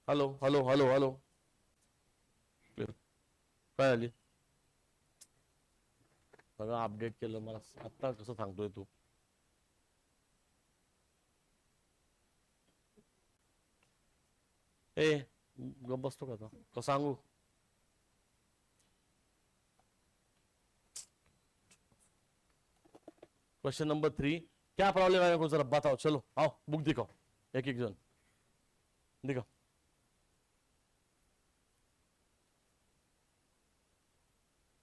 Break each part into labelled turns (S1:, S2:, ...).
S1: Hello hello hello hello काय झाली? सगळं अपडेट केलं मला आत्ता कसं सांगतोय तू? ए गप बसतो का आता? का सांगू? क्वेश्चन नंबर 3, क्या प्रॉब्लम है को जरा बताओ, चलो आओ बुक दिखाओ, एक एक जन दिखाओ।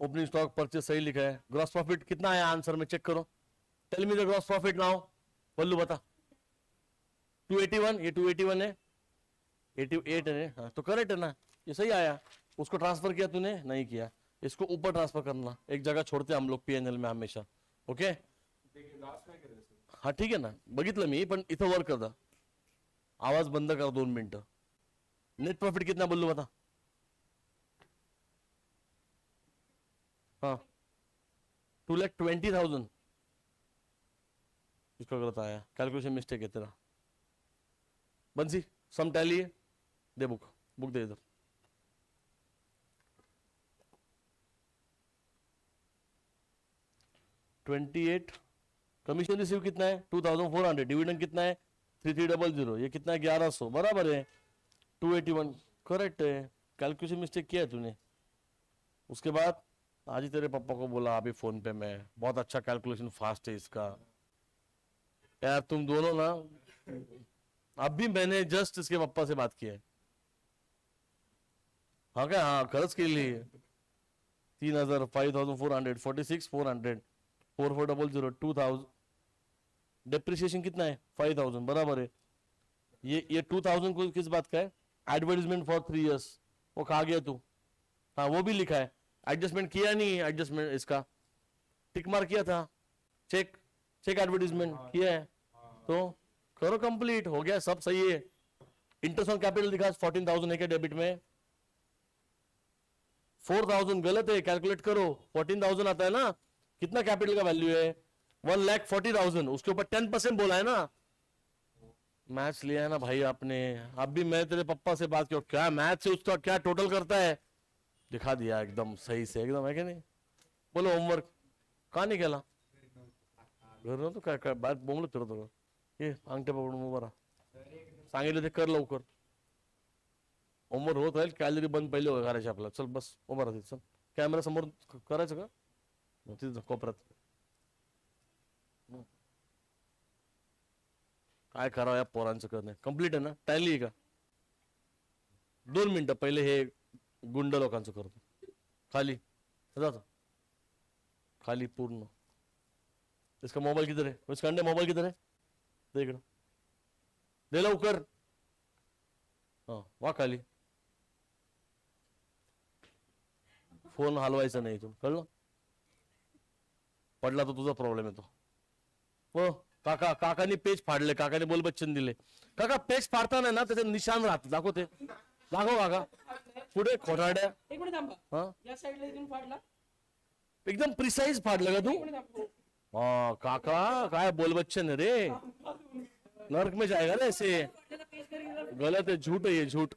S1: ओपनिंग स्टॉक परचेज सही लिखा है, ग्रॉस प्रॉफिट कितना आया आंसर में चेक करो। Tell me the gross profit now. Ballu बता। 281, ये 281 है, 88 है, हाँ तो करेक्ट है ना, ये सही आया। उसको ट्रांसफर किया तूने? नहीं किया। इसको ऊपर ट्रांसफर करना, एक जगह छोड़ते हम लोग पीएनएल में हमेशा। ओके हाँ ठीक आहे ना, बघितलं मी, पण इथं वर कर दा, आवाज बंद कर 2 मिनिटं। नेट प्रॉफिट कितना बोललो बता? हाँ 2,20,000। इसका गलत आया, कैलकुलेशन मिस्टेक है तेरा। बंसी सम टैली है, दे बुक, बुक दे इधर। $28 कमीशन रिसीव कितना है? 2,400। डिविडेंड कितना है? 3,300। ये कितना है? 1,100 बराबर है। 281 करेक्ट है, कैलकुलेशन मिस्टेक किया है तूने। उसके बाद आज ही तेरे पापा को बोला अभी फोन पे, मैं बहुत अच्छा कैलकुलेशन फास्ट है इसका। यार तुम दोनों ना, अभी मैंने जस्ट इसके पापा से बात किया है। हाँ क्या? हाँ खर्च के लिए 3,000, 5,400, 46,400, 4,400, 2,000। डेप्रिसिएशन कितना है? 5,000 बराबर है। ये 2,000 को किस बात का है? एडवर्टीजमेंट फॉर 3 years, वो कहा गया तू? हाँ वो भी लिखा है, एडजस्टमेंट किया नहीं, एडजस्टमेंट इसका टिक मार किया था। चेक, चेक एडवर्टीजमेंट किया है तो करो, कंप्लीट हो गया, सब सही है। इंटरेस्ट ऑन कैपिटल दिखा 14,000 है क्या डेबिट में? 4,000 गलत है, कैलकुलेट करो। 14,000 आता है ना, कितना कैपिटल का वैल्यू है? 1,40,000, उसके ऊपर 10% बोला है ना। मैथ्स लिया है ना भाई आपने, अब भी मैं तेरे पापा से बात की, क्या मैथ से उसका क्या टोटल करता है दिखा दिया एकदम सही से, एकदम है कि नहीं? बोलो होमवर्क का नाही केला? घर नव्हतं काय काय बाहेर बोंबलत फिरत होतं. ये अंगठ्या पकडून उभा राहा, सांगितलं ते कर लवकर, होमवर्क होत राहील, कॅलरी बंद पहिले करायचे आपल्याला, चल बस उभा राहते, चल कॅमेरा समोर करायचं का? तिथं कोपऱ्यात काय करावं या पोरांचं करणे, कम्प्लीट आहे ना, टॅली आहे का? 2 मिनिटं पहिले हे गुंड लोकांचं करतो, खाली जातो, खाली पूर्ण। इसका मोबाईल किधर है? इसका अंडे मोबाईल किधर है? दे इकडं, दे लवकर। हा वा खाली, फोन हलवायचा नाही इथून, कळलं? पडला तर तुझा प्रॉब्लेम येतो। हो काका, काकानी पेज फाडले, काकाने बोल बच्चन दिले। काका पेज फाडताना ना त्याचे निशाण राहत, दाखवते, दाखव काका, पुढे खोटाड्या।
S2: एक मिनिट थांबा,
S1: हा
S2: या साईडला इथून फाडला,
S1: एकदम प्रिसाइज फाडलं का तू?
S2: एक मिनिट थांबा.
S1: हाँ काका काय बोल बच्चन है रे, नर्क में जाएगा ना ऐसे,
S2: फाडलेला पेज करी गेला.
S1: गलत है, झूठ है ये, झूठ।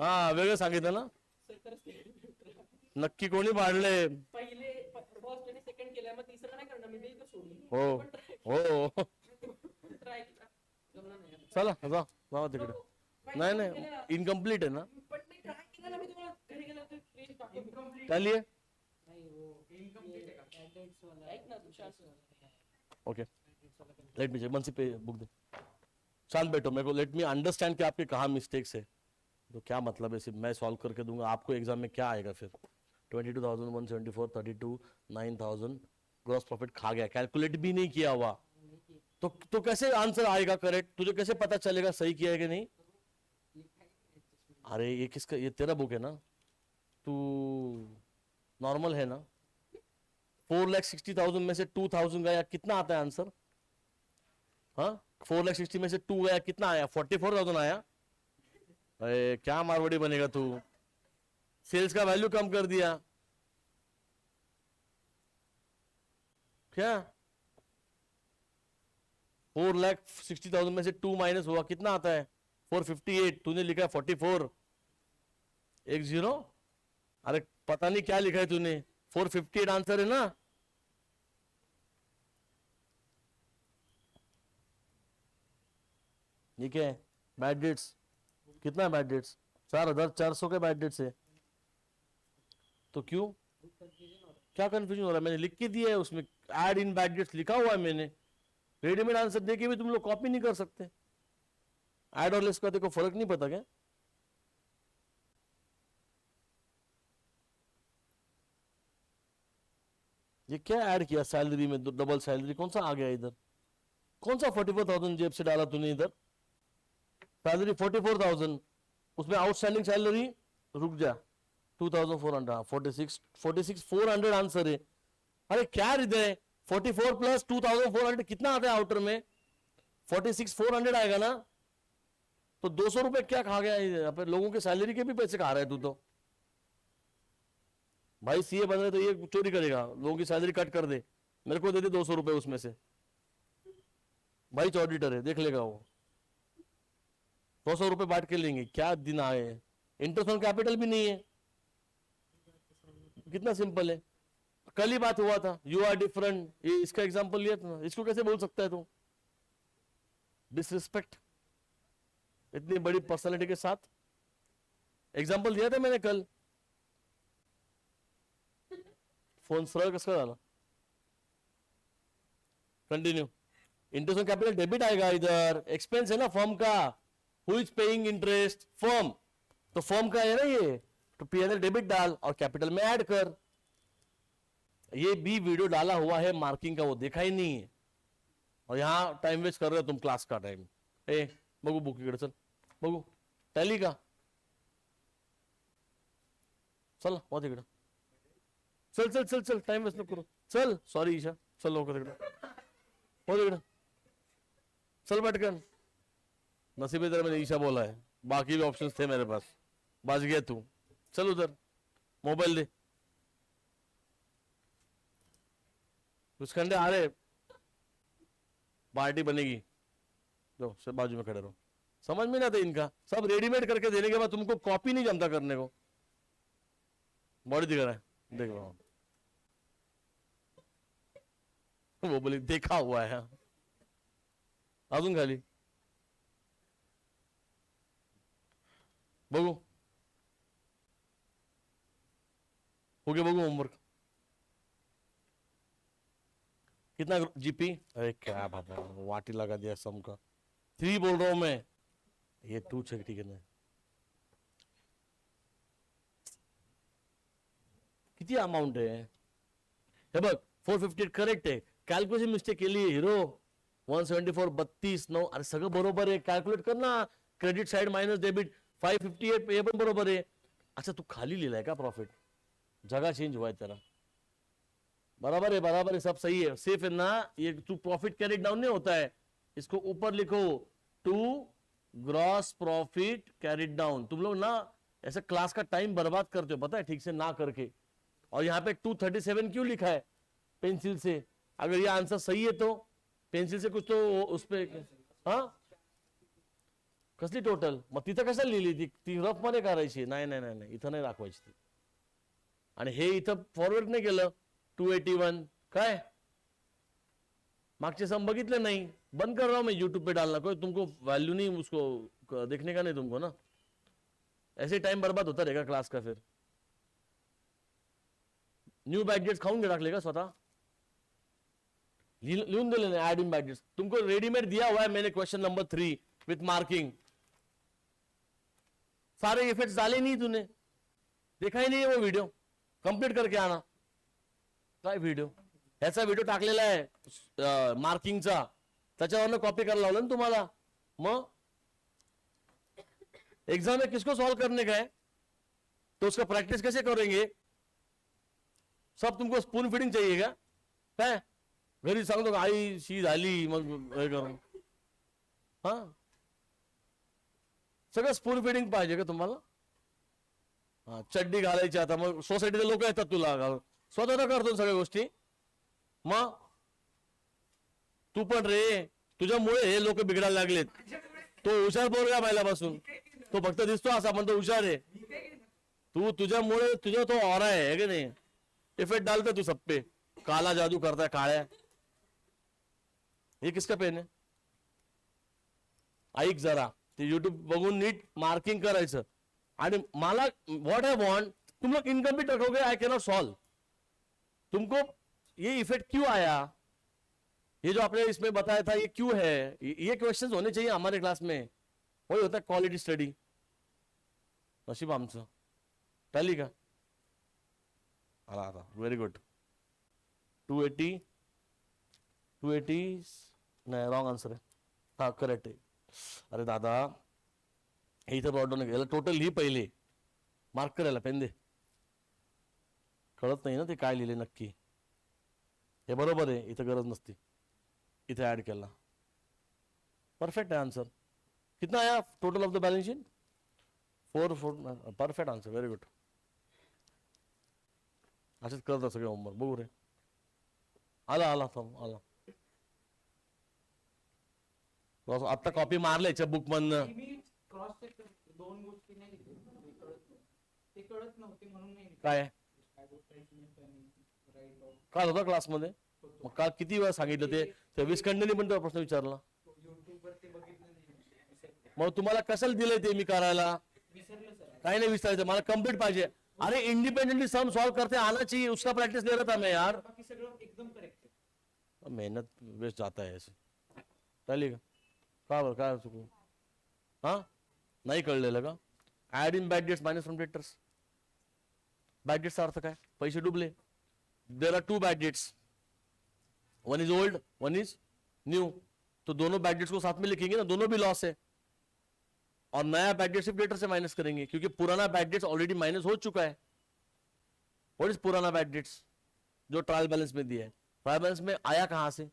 S1: हा वेगळं सांगितलं ना, नक्की कोणी फाडले?
S2: पहिले फर्स्ट आणि सेकंड केल्या, मग तिसरं नाही करणार मी, देईल का सोडून?
S1: हो हो
S2: ट्राय केला, जमलं नाही.
S1: चला जा, जावा तिकडे। नाही नाही इनकम्प्लीट आहे ना,
S2: पण मी ट्राय केला ना, मी तुम्हाला घरी गेला तर पेज टाकून.
S1: क्या लिए?
S2: नाही हो, इनकम्प्लीट आहे का? कॅन्डिडेट्स वाला ऐक ना, तुषार
S1: ओके लेट मी मनसी पे बुक दे, शांत बैठो, मेरे को लेट मी अंडरस्टैंड कि आपके कहाँ मिस्टेक्स है, तो क्या मतलब है, सिर्फ मैं सॉल्व करके दूंगा आपको, एग्जाम में क्या आएगा फिर? 22,174, 32, 9,000 ग्रॉस प्रॉफिट खा गया, कैलकुलेट भी नहीं किया हुआ, तो कैसे आंसर आएगा करेक्ट? तुझे कैसे पता चलेगा सही किया है कि नहीं? अरे ये किसका, ये तेरा बुक है ना, तू नॉर्मल है ना? 4,60,000 में से 2,000 गया, कितना आता है आंसर? हाँ 4,60,000 में से 2 गया, कितना आया? 44,000 आया। अरे क्या मारवाड़ी बनेगा तू, सेल्स का वैल्यू कम कर दिया क्या? 4,60,000 में से 2 माइनस हुआ, कितना आता है? 458, तूने लिखा है 44, एक जीरो, अरे पता नहीं क्या लिखा है तूने, 458 आंसर है ना। ये क्या है, बैड डेट्स, कितना है बैड डेट्स, 4400 के बैड डेट्स है। तो क्यों, क्या कंफ्यूजन हो रहा है, मैंने लिख के दिया है उसमें, ऐड इन बैड डेट्स लिखा हुआ है मैंने, रेडीमेड आंसर देके भी तुम लोग कॉपी नहीं कर सकते। ऐड और लेस का देखो फर्क नहीं पता क्या। ये क्या ऐड किया सैलरी में, डबल सैलरी कौन सा आ गया इधर, कौन सा 44,000 जेब से डाला तूने इधर, सैलरी 44,000, उसमें आउटस्टैंडिंग सैलरी, रुक जा, 2,400, 46,400 आंसर है। अरे क्या हृदय, 44 प्लस 2,400 कितना आता है आउटर में, 46,400 आएगा ना। तो 200 रुपए क्या खा गया यहाँ पे, लोगों के सैलरी के भी पैसे खा रहा है तू तो। भाई सीए बन रहे तो ये चोरी करेगा, लोगों की सैलरी कट कर दे, मेरे को दे दे 200 रुपए उसमें से, भाई ऑडिटर है देख लेगा वो, 200 रुपए बांट के लेंगे, क्या दिन आए। इंटरेस्ट ऑन कैपिटल भी नहीं है, कितना सिंपल है, कल ही बात हुआ था, यू आर डिफरेंट, ये इसका एग्जांपल लिया था, इसको कैसे बोल सकता है तू, डिसरिस्पेक्ट इतनी बड़ी पर्सनालिटी के साथ। एग्जांपल दिया था मैंने कल, फोन सरळ कसं झाला, continue. Interest on capital debit आएगा इधर, एक्सपेंस है ना फर्म का, who is paying interest, firm, तो फर्म का है ना ये, तो पीएनएल डेबिट डाल और कैपिटल में ऐड कर। ये भी वीडियो डाला हुआ है मार्किंग का, वो देखा ही नहीं है, और यहाँ टाइम वेस्ट कर रहे हो तुम क्लास का टाइम। ए बघू बुक इकडे चल, बघू टॅली का, चल हो तिकडे, चल चल चल चल, टाइम वेस्ट नको करू, चल, सॉरी ईशा, चल लवकर तिकडे, हो तिकडे चल पटकन। नसीब है तेरा मैंने ईशा बोला है, बाकी भी ऑप्शंस थे मेरे पास, बच गया तू, चल उधर, मोबाइल दे, घुसखंडे आ रहे, पार्टी बनेगी, जो से बाजू में खड़े रहो, समझ में ना आता इनका, सब रेडीमेड करके देने के बाद तुमको कॉपी नहीं जमता करने को। बॉडी दिख रहा है, देख रहा हूं, वो बोली देखा हुआ है, अजून खाली बघू, हो गया बघू होमवर्क, कितना जीपी, अरे क्या बात है, वाटी लगा दिया सम का, 3 बोल रहा हूं मैं, ये 2 चेक, ठीक है ना, किती अमाउंट है, हे बघ 458 करेक्ट आहे, कॅल्क्युलेशन मिस्टेक केली हिरो, 174 32 9, अरे सगळं बरोबर आहे, कॅल्क्युलेट कर ना, क्रेडिट साइड माइनस डेबिट 558, हे पण बरोबर आहे। अच्छा तू खाली लिहिलाय का प्रॉफिट, जगह चेंज हुआ है तेरा, बराबर है सब सही है, सेफ है ना, ये तू प्रॉफिट कैरिड डाउन नहीं होता है, इसको ऊपर लिखो, to gross profit carried down. तुम लोग ना ऐसे क्लास का टाइम बर्बाद करते हो पता है, ठीक से ना करके, और यहाँ पे 237 क्यों लिखा है पेंसिल से, अगर ये आंसर सही है तो पेंसिल से कुछ तो उस पे, हाँ कसली टोटल, मग तिथं कशाला लिहिली ती रफ मध्ये करायची, नाही नाही नाही इथं नाही दाखवायची ती, आणि हे इथं फॉरवर्ड नाही केलं 281, काय मागचे सम बघितले नहीं, बंद कर रहा हूं मैं यूट्यूब पे डालना, कोई तुमको वैल्यू नहीं उसको देखने का नहीं तुमको ना, ऐसे टाइम बर्बाद होता रहेगा क्लास का। फिर न्यू बॅडजेट्स खाऊन घे टाकले का स्वतः, लिहून दिले ना ऍड इन बॅडजेट्स, तुमको रेडीमेड दिया हुआ है मैंने, क्वेश्चन नंबर 3 विथ मार्किंग, सारे इफेक्ट्स डाले नहीं तूने, देखा ही नहीं है वो वीडियो, कंप्लीट करके आना। काय व्हिडिओ, ह्याचा व्हिडिओ टाकलेला आहे मार्किंगचा, त्याच्यावरनं कॉपी करायला लावलं ना तुम्हाला, मग एग्जाम में किसको सॉल्व करने का है, तो उसका प्रैक्टिस कैसे करेंगे, सब तुमको स्पून फीडिंग चाहिए का, काय घरी सांगतो का आई शी झाली मग हे करून, हा सगळं स्पून फीडिंग पाहिजे का तुम्हाला, हा चड्डी घालायची आता, मग सोसायटीचे लोक येतात तुला, स्वतः करतो सगळ्या गोष्टी, मग तू पण रे, तुझ्यामुळे हे लोक बिघडायला लागलेत, तो हुशार पोरगा पहिल्यापासून, तो फक्त दिसतो असा पण तो हुशार आहे. तू तुझ्यामुळे तुझा तो ऑरा है कि नहीं, इफेक्ट डालता तू सब पे, काला जादू करता काळ्या. हे किसका पेन आहे? ऐक जरा, ते युट्यूब बघून नीट मार्किंग करायचं. आणि मला व्हाट आई वांट, तुम लोग इनकम्प्लीट रखोगे, आई कैन नॉट सॉल्व. तुमको ये इफेक्ट क्यों आया, ये जो आपने इसमें बताया था ये क्यों है, ये क्वेश्चंस होने चाहिए हमारे क्लास में. वही होता है क्वालिटी स्टडी. नशीब आमचं. टॅली का आला आता, व्हेरी गुड. 280 नाही, रॉंग आन्सर आहे. हा करेक्ट आहे. अरे दादा, हे इथं ब्रॉड डाऊन, याला टोटल लिही पहिले, मार्क करायला पेन दे. कळत नाही ना ते काय लिहिले नक्की. हे बरोबर आहे, इथं गरज नसती, इथे ऍड केला. परफेक्ट आहे आन्सर. कितना आया total of the balance sheet? 4. Perfect answer, very good. असेच करतात सगळे होमवर्क. बघू रे, आला थांब, आला. आता कॉपी मारले बुक मधनं.
S2: मी क्रॉस चेक दोन गोष्टी नाही लिहिल्या. ते कळत नव्हते म्हणून नाही लिहिलं.
S1: काय काल होता क्लासमध्ये, मग काल किती वेळा सांगितलं ते विस्कंडनी पण तो प्रश्न विचारला.
S2: युट्यूब वर ते बघितलं नाही.
S1: मग तुम्हाला कशाला दिलंय ते मी करायला?
S2: विसरलं सर.
S1: काही नाही विचारायचं, मला कम्प्लीट पाहिजे. अरे इंडिपेंडेंटली सम सॉल्व करते आना चाहिए, उसका प्रैक्टिस ले रहा था मैं यार.
S2: बाकी सगळं एकदम करेक्ट आहे.
S1: मेहनत वेस्ट जाता है ऐसे. चालेल का बरं, काय चुकू? हा नाही कळलेलं का? Add in bad debts minus from debtors. Bad डेट्सचा अर्थ काय? पैसे डुबले. There are 2 bad debts, one is old one is new. तो दोनों बैड डेट्स को साथ में लिखेंगे ना, दोनों भी लॉस है. और नया बैड डेट सिर्फ डेटर से माइनस करेंगे, क्योंकि पुराना बैड डेट्स ऑलरेडी माइनस हो चुका है. व्हाट इज पुराना बैड डेट्स? जो ट्रायल बैलेंस में दिया है. ट्रायल बैलेंस में आया कहां से?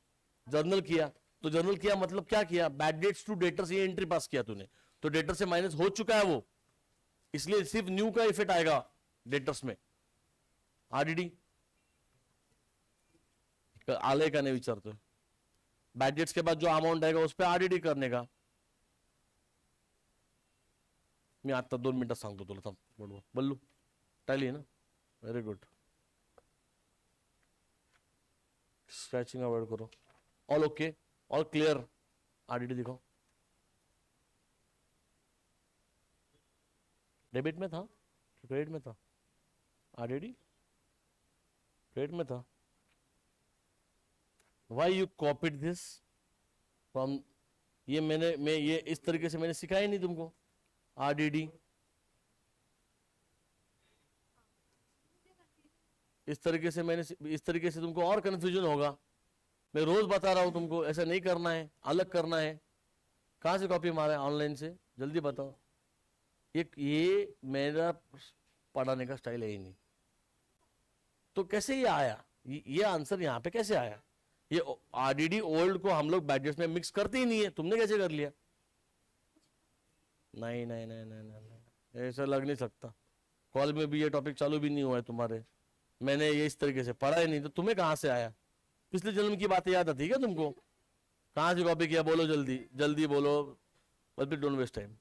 S1: जर्नल किया. तो जर्नल किया मतलब क्या किया? बैड डेट्स टू डेटर्स, ये एंट्री पास किया तूने, तो डेटर से माइनस हो चुका है वो, इसलिए सिर्फ न्यू का इफेक्ट आएगा डेटर्स में. आरडीडी आले का नहीं विचारतोय. बैड डेट्स के बाद जो अमाउंट आएगा उस पर आरडीडी करने का. मी आता 2 मिनिटात सांगतो तुला. थांब बरोबर. बल्लू टाली ना, व्हेरी गुड. स्क्रैचिंग अवॉइड करो. All okay, all clear. RDD दिखाओ. डेबिट में था, क्रेडिट में था? आरडीडी क्रेडिट में था. Why you copied this from, ये मैं ये इस तरीके से मैंने सिखाया ही नहीं तुमको. आरडीडी इस तरीके से तुमको और कंफ्यूजन होगा. मैं रोज बता रहा हूं तुमको, ऐसा नहीं करना है, अलग करना है. कहां से कॉपी मारा है? ऑनलाइन से. जल्दी बताओ. ये मेरा पढ़ाने का स्टाइल है ही नहीं. तो कैसे ये आया, ये आंसर यहाँ पे कैसे आया? ये आरडीडी ओल्ड को हम लोग बैड डेट्स में मिक्स करते ही नहीं है, तुमने कैसे कर लिया? नहीं नहीं नहीं नहीं नहीं, नहीं. ऐसा लग नहीं सकता. कॉल में भी ये टॉपिक चालू भी नहीं हुआ है तुम्हारे. मैंने ये इस तरीके से पढ़ा ही नहीं, तो तुम्हें कहां से आया? पिछले जन्म की बातें याद आती है क्या तुमको? कहां से कॉपी किया? बोलो जल्दी जल्दी बोलो, बट डोंट वेस्ट टाइम.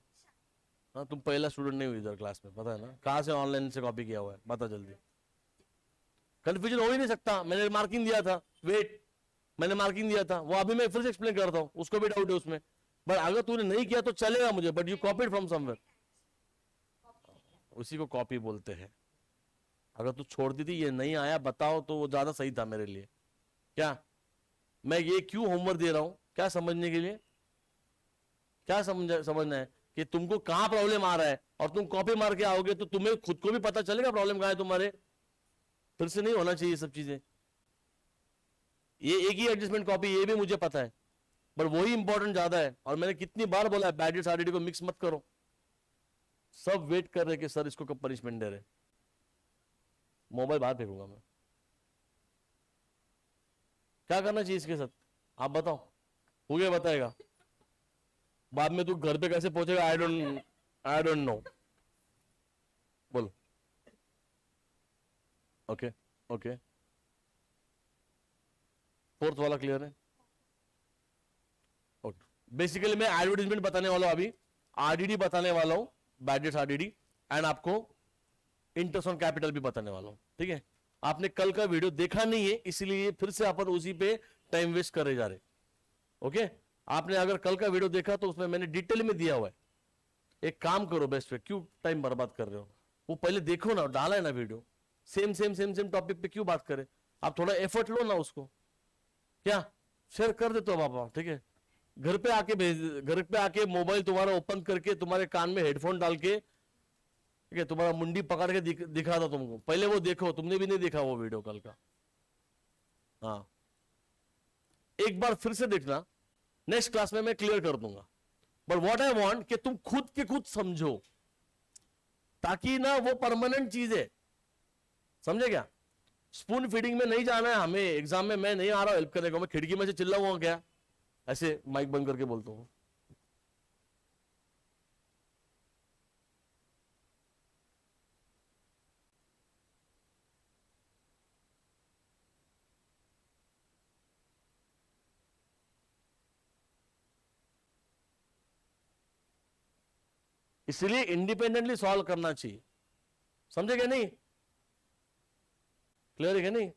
S1: हाँ, तुम पहला स्टूडेंट नहीं हुई इधर क्लास में, पता है ना? कहां से ऑनलाइन से कॉपी किया हुआ है, बता जल्दी. कंफ्यूजन हो ही नहीं सकता. मैंने मार्किंग दिया था, वेट, मैंने मार्किंग दिया था, वो अभी मैं फिर से एक्सप्लेन करता हूँ, उसको भी डाउट है उसमें. बट अगर तूने नहीं किया तो चलेगा मुझे, but you copied from somewhere. उसी को कॉपी बोलते हैं. अगर तू छोड़ती थी, ये नहीं आया बताओ, तो वो ज्यादा सही था मेरे लिए. क्या मैं ये क्यों होमवर्क दे रहा हूं? क्या समझने के लिए? क्या समझना है कि तुमको कहां प्रॉब्लम आ रहा है, और तुम कॉपी मार के आओगे तो तुम्हें खुद को भी पता चलेगा प्रॉब्लम कहां है तुम्हारे. फिर से नहीं होना चाहिए सब चीजें. ये एक ही एडजस्टमेंट कॉपी, ये भी मुझे पता है, पर वही इंपॉर्टेंट ज्यादा है. और मैंने कितनी बार बोला है, बैड डेट्स आरडीडी को मिक्स मत करो. सब वेट कर रहे कि सर इसको कब पनिशमेंट दे रहे. मोबाइल बाहर फेंकूंगा मैं. क्या करना चाहिए इसके साथ आप बताओ. हो गया बताएगा. बाद में तू घर पे कैसे पहुंचेगा, आई डोंट नो. बोलो. Okay okay. 4th वाला क्लियर है? ओके बेसिकली मैं एडवर्टीजमेंट बताने वाला हूं अभी, आरडीडी बताने वाला हूं, बैड डेट्स आरडीडी, एंड आपको इंटरेस्ट ऑन कैपिटल भी बताने वाला हूं, ठीक है। आपने कल का वीडियो देखा नहीं है, इसलिए फिर से अपन उसी पे टाइम वेस्ट करे जा रहे, ओके। आपने अगर कल का वीडियो देखा तो उसमें मैंने डिटेल में दिया हुआ है। एक काम करो बेस्ट पे, क्यों टाइम बर्बाद कर रहे हो, वो पहले देखो ना, डाला है ना video, same same same same topic पे क्यों बात करें, आप थोड़ा एफर्ट लो ना उसको, क्या शेयर कर देते हो पापा, ठीक है। घर पे आके घर पे आके मोबाइल तुम्हारा ओपन करके तुम्हारे कान में हेडफोन डाल के, ठीक है, तुम्हारा मुंडी पकड़ के दिखा दो तुमको, पहले वो देखो, तुमने भी नहीं देखा वो वीडियो कल का, हाँ एक बार फिर से देखना, नेक्स्ट क्लास में मैं क्लियर कर दूंगा। बट व्हाट आई वांट कि तुम खुद के खुद समझो, ताकि ना वो परमानेंट चीज है, समझे क्या। स्पून फीडिंग में नहीं जाना है हमें, एग्जाम में मैं नहीं आ रहा हूं हेल्प करने को, मैं खिड़की में से चिल्लाऊंगा क्या, ऐसे माइक बंद करके बोलता हूं। इसलिए इंडिपेंडेंटली सॉल्व करना चाहिए, समझे क्या नहीं, क्लियर है क्या नहीं।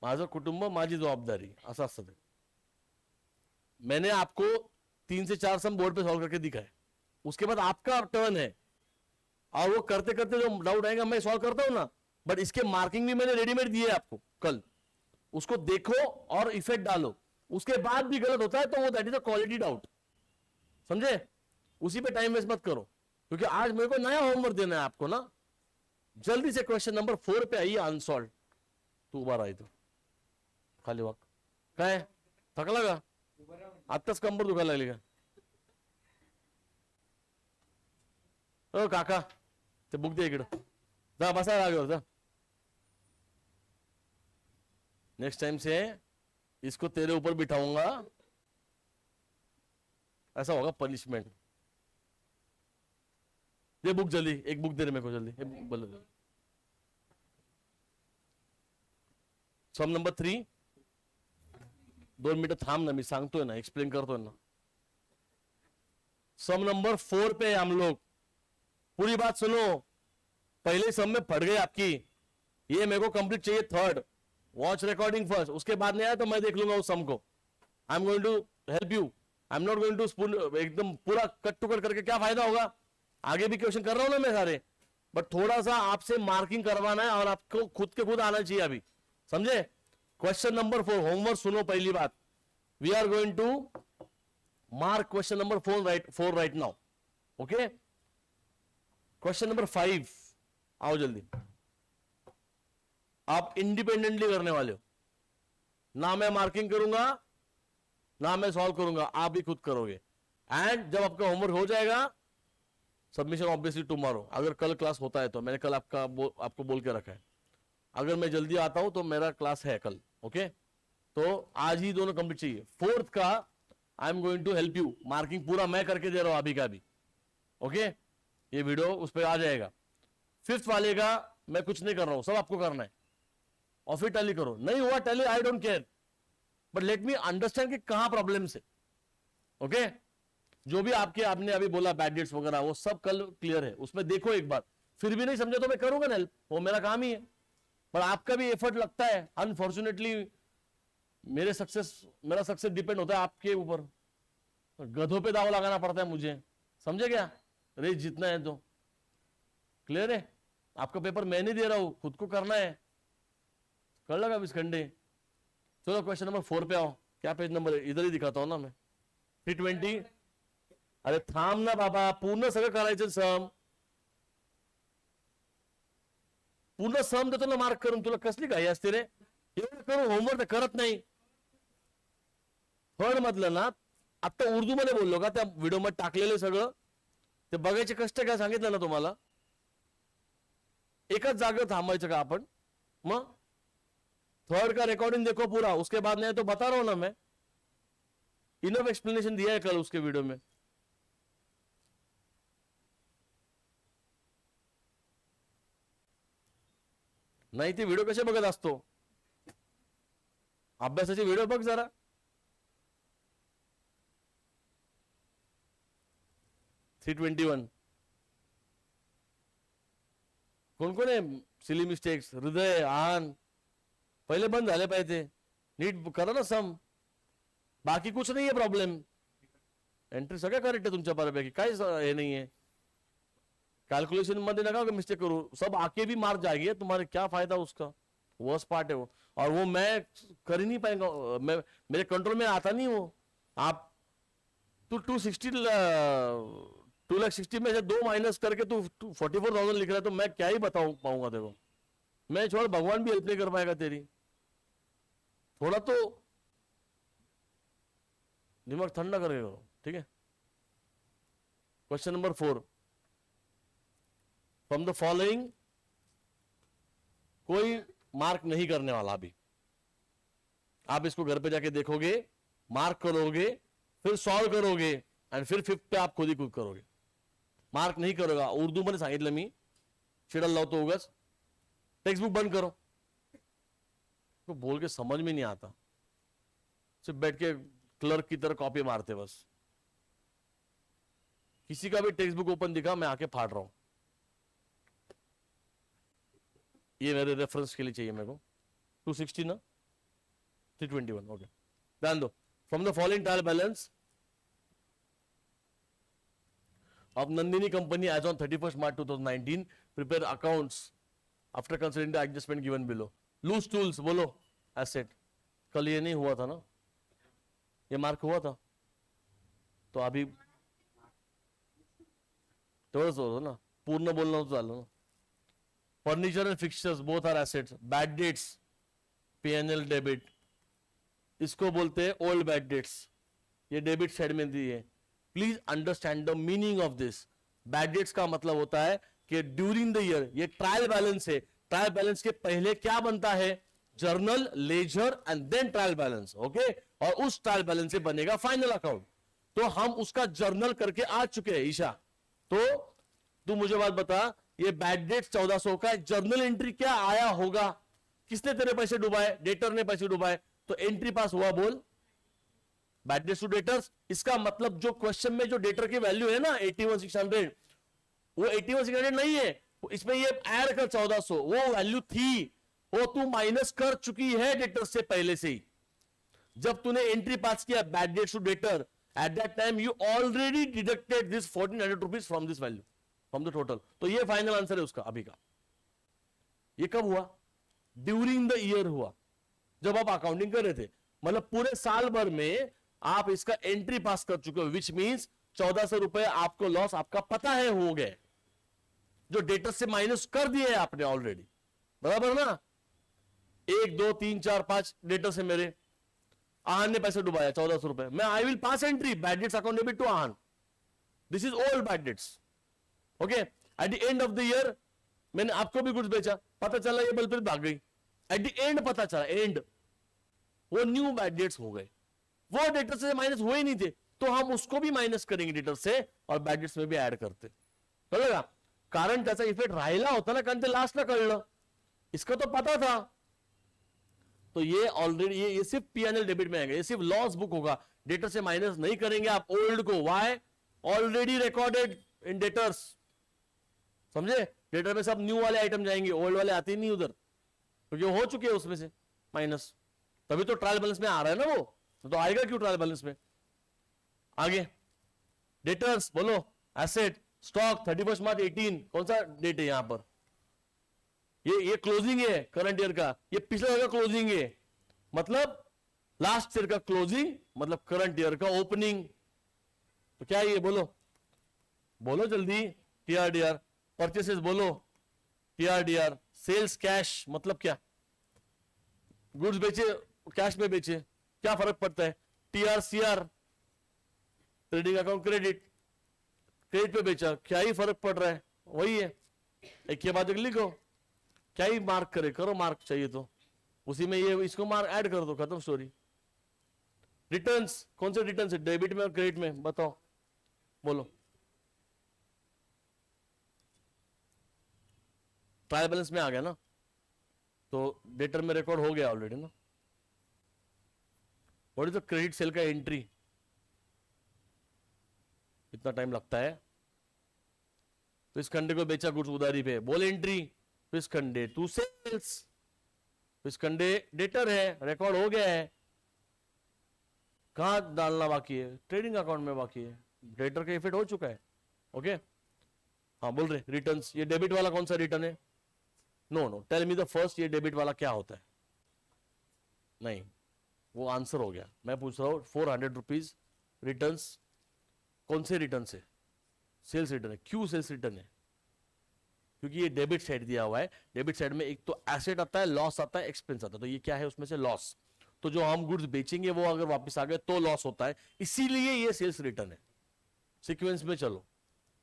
S1: माझं कुटुंब माझी जबाबदारी असं असतं ते। मैंने आपको 3 से 4 सम बोर्ड पे सॉल्व करके दिखाए, उसके बाद आपका टर्न है, और वो करते करते जो डाउट आएगा मैं सॉल्व करता हूं ना, बट इसके मार्किंग भी मैंने रेडीमेड दिए आपको कल, उसको देखो और इफेक्ट डालो, उसके बाद भी गलत होता है तो वो that is a quality doubt, समझे। उसी पे टाइम वेस्ट मत करो, क्योंकि आज मेरे को नया होमवर्क देना है आपको ना। जल्दी से क्वेश्चन नंबर 4 पे आइए, अनसॉल्व। तू उभा राहा इथं खाली वाक, काय थकला का, आत्ताच कंबर दुखायला लागली का, ओ काका ते बुक दे इकडं, जा बसा जागेवर जा, नेक्स्ट टाइम से इसको तेरे ऊपर बिठाऊंगा, ऐसा होगा पनिशमेंट। दे बुक जल्दी, एक बुक दे रहे मेरे को जल्दी, एक बुक बोलो। सम नंबर 3, 2 मिनिटं थांब ना, मी सांगतोय ना, एक्सप्लेन करतोय ना। सम नंबर 4 पे हम लोग, पूरी बात सुनो, पहले सम में फट गई आपकी, ये मेरे को कंप्लीट चाहिए थर्ड, वॉच रिकॉर्डिंग फर्स्ट, उसके बाद नहीं आया तो मैं देख लूंगा उस सम को। I am going to help you, I am not going to spoon एकदम पूरा कट टू कट करके, क्या फायदा होगा। आगे भी क्वेश्चन कर रहा हूं ना मैं सारे, बट थोड़ा सा आपसे मार्किंग करवाना है और आपको खुद के खुद आना चाहिए अभी, समझे। क्वेश्चन नंबर 4 होमवर्क सुनो, पहली बात, we are going to mark question number 4 right now, okay. Question number 5 आओ जल्दी। आप इंडिपेंडेंटली करने वाले हो ना, मैं मार्किंग करूंगा ना मैं सॉल्व करूंगा, आप भी खुद करोगे। एंड जब आपका होमवर्क हो जाएगा, सबमिशन ऑब्वियसली टुमारो, अगर कल क्लास होता है तो, मैंने कल आपको बोल के रखा है, अगर मैं जल्दी आता हूं तो मेरा क्लास है कल, ओके। तो आज ही दोनों कंप्लीट चाहिए। 4th का I am going to help you, marking पूरा मैं करके दे रहा हूं अभी का भी, ओके। ये वीडियो उस पर आ जाएगा। 5th वाले का मैं कुछ नहीं कर रहा हूं, सब आपको करना है, और फिर टैली करो, नहीं हुआ tally I don't care, but let me understand कि कहां प्रॉब्लम है, ओके। जो भी आपने अभी बोला बैड डेट्स वगैरह, वो सब कल क्लियर है, उसमें देखो एक बार, फिर भी नहीं समझे तो मैं करूंगा ना हेल्प, वो मेरा काम ही है, पर आपका भी एफर्ट लगता है। अनफॉर्चुनेटली मेरा सक्सेस डिपेंड होता है आपके ऊपर, गधों पे दाव लगाना पड़ता है मुझे, समझे क्या, रेस जीतना है तो। क्लियर है, आपका पेपर मैं नहीं दे रहा हूं, खुद को करना है, कर लगा विस्कंडे। चलो क्वेश्चन नंबर 4 पे आओ, क्या पेज नंबर है, इधर ही दिखाता हूं ना मैं, 320। अरे थांब ना बाबा, पूर्ण सगळं करायचं सम, पूर्ण सम देतो ना मार्क करून, तुला कसली घाई असते रे, एवढं करून होमवर्क करत नाही। थर्ड मधलं ना, आता उर्दू मध्ये बोललो का, त्या व्हिडिओ मध्ये टाकलेलं सगळं ते बघायचे कष्ट काय सांगितलं ना तुम्हाला, एकच जागेवर थांबायचं का आपण, मग थर्ड का रिकॉर्डिंग देखो पूरा, उसके बाद नहीं तो बता रहा हूं ना मैं, इनफ एक्सप्लेनेशन दिया है कल उसके वीडियो में। नाही ते व्हिडिओ कसे बघत असतो, अभ्यासाचे व्हिडिओ बघ जरा, 321. कोण कोण आहे सिली मिस्टेक्स? हृदय, आहान, पहिले बंद झाले पाहिजे. नीट करा ना सम. बाकी कुछ नाही आहे प्रॉब्लेम. एंट्री सगळ्या करेक्ट आहे तुमच्या बऱ्यापैकी, काय हे नाहीये. कैलकुलेशन मध्ये नका मिस्टेक करो, सब आके भी मार जाएगी, तुम्हारे क्या फायदा उसका. वर्स्ट पार्ट है वो, और वो मैं कर ही नहीं पाएगा, मैं मेरे कंट्रोल में आता नहीं वो. आप तू 260 में से 2 माइनस करके तू 44,000 लिख रहा है, तो मैं क्या ही बताऊं पाऊंगा देखो. मैं छोड़, भगवान भी हेल्प नहीं कर पाएगा तेरी. थोड़ा तो दिमाग ठंडा करके करो, ठीक है. Question number 4. From the following, कोई मार्क नहीं करने वाला अभी. आप इसको घर पे जाके देखोगे, मार्क करोगे, फिर सॉल्व करोगे, एंड फिर 5th पे आप खुद ही करोगे. मार्क नहीं करोगा. उर्दू मध्ये सांगितलं मी, चिडल लावतो उगाच. टेक्स्ट बुक बंद करो. तो बोल के समझ में नहीं आता, सिर्फ बैठ के क्लर्क की तरह कॉपी मारते बस. किसी का भी टेक्स्ट बुक ओपन दिखा, मैं आके फाड़ रहा हूं. ये मेरे रेफरेंस के लिए चाहिए मेरे को. 260 ना 321. ओके, ध्यान दो. From the following trial balance of Nandini company as on 31st March 2019, prepare accounts after considering the adjustment given below. Loose tools, बोलो. Asset, कल ये नहीं हुआ था ना, ये मार्क हुआ था, तो अभी तेवढंच होतं ना, पूर्ण बोलणं झालं ना. Furniture and fixtures both are assets. Bad debts, P&L debit, इसको बोलते हैं ओल्ड बैड डेट्स. ये डेबिट साइड में दी है. Please understand the meaning of this. Bad debts का मतलब होता है कि ड्यूरिंग द ईयर, ये ट्रायल बैलेंस है. ट्रायल बैलेंस के पहले क्या बनता है? Journal, ledger and then trial balance. Okay, और उस ट्रायल बैलेंस से बनेगा फाइनल अकाउंट. तो हम उसका जर्नल करके आ चुके हैं. ईशा, तो तू मुझे बात बता, ये बैड डेट 1400 का जर्नल एंट्री क्या आया होगा? किसने तेरे पैसे डुबाए? डेटर ने पैसे डुबाए, तो एंट्री पास हुआ. बोल. बैड डेट्स टू डेटर्स, इसका मतलब जो क्वेश्चन में जो डेटर की वैल्यू है ना 81,600, वो 81,600 नहीं है, इसमें ये ऐड कर 1400, वो वैल्यू थी, वो तू माइनस कर चुकी है डेटर से पहले से ही. जब तूने एंट्री पास किया bad debts to debtor, at that time you already deducted this 1400 rupees from this value, from the total. तो ये फाइनल आंसर है उसका अभी का. ये कब हुआ? ड्यूरिंग द ईयर हुआ, जब आप अकाउंटिंग कर रहे थे. मतलब पूरे साल भर में आप इसका एंट्री पास कर चुके हो, विच मींस 1400 रुपए आपको लॉस आपका पता है हो गए, जो डेटर से माइनस कर दिए आपने ऑलरेडी. बराबर ना? 1 2 3 4 5 डेटर से मेरे आहान ने पैसे डुबाया 1400 रुपए. मैं I will pass entry bad debts account debit to Aahan. This is old bad debts. Okay, at the end of the year मैंने आपको भी कुछ बेचा, पता चला ये बल पर भाग गई. एट द एंड पता चला, एंड वो न्यू बैड डेट्स हो गए. वो डेटर से माइनस हुए ही नहीं थे, तो हम उसको भी माइनस करेंगे डेटर से और बैड डेट्स में भी ऐड करते. कळलं? कारण त्याचा इफेक्ट राहिला होता ना, कारण ते लास्टला कळलं. इसका तो पता था. तो ये ऑलरेडी ये सिर्फ P&L डेबिट में आएगा, ये सिर्फ लॉस बुक होगा. डेटर से माइनस नहीं करेंगे आप ओल्ड को. Why? Already recorded in debtors. समझे? डेटर में सब न्यू वाले आइटम जाएंगे, ओल्ड वाले आते ही नहीं उधर, क्योंकि हो चुके हैं उसमें से माइनस. तभी तो ट्रायल बैलेंस में आ रहा है ना वो, तो आएगा क्यों ट्रायल बैलेंस में? आगे डेटर्स बोलो. एसेट, स्टॉक 31 मार्च 18, कौन सा डेट है यहां पर? ये क्लोजिंग है करंट ईयर का, ये पिछले ईयर का क्लोजिंग है, मतलब लास्ट ईयर का क्लोजिंग, मतलब करंट ईयर का ओपनिंग. तो क्या है ये? बोलो बोलो जल्दी. TRDR. परचेसेस बोलो. TRDR. सेल्स कैश, मतलब क्या? गुड्स बेचे, कैश में बेचे, क्या फर्क पड़ता है? TRCR, trading account credit, credit पे बेचा, क्या ही फर्क पड़ रहा है? वही है. एक के बाद एक लिखो, क्या ही मार्क करे, करो मार्क चाहिए तो उसी में ये इसको मार्क ऐड कर दो, खत्म स्टोरी. रिटर्न्स, कौन से रिटर्न्स है? डेबिट में और क्रेडिट में, बताओ. बोलो. ट्रायल बैलेंस में आ गया ना, तो डेटर में रिकॉर्ड हो गया ऑलरेडी ना. What is the credit sale का एंट्री? इतना टाइम लगता है. तो इस खंडे को बेचा गुड्स उधारी पे, बोल एंट्री। तो इस खंडे टू सेल्स, तो इस खंडे डेटर है, रिकॉर्ड हो गया है। कहां डालना बाकी है? ट्रेडिंग अकाउंट में बाकी है, डेटर का इफेक्ट हो चुका है। ओके हाँ बोल रहे रिटर्न्स, ये डेबिट वाला कौन सा रिटर्न है? No tell me the first, ये डेबिट वाला क्या होता है? नहीं, वो आंसर हो गया। मैं पूछ रहा हूं 400 रुपीज रिटर्न, कौन से रिटर्न से? सेल्स रिटर्न है। क्यों सेल्स रिटर्न है? क्योंकि ये डेबिट साइड दिया हुआ है। डेबिट साइड में एक तो एसेट आता है, लॉस आता है, एक्सपेंस आता है। तो ये क्या है उसमें से? लॉस। तो जो हम गुड्स बेचेंगे वो अगर वापस आ गए तो लॉस होता है, इसीलिए ये सेल्स रिटर्न है। सीक्वेंस में चलो,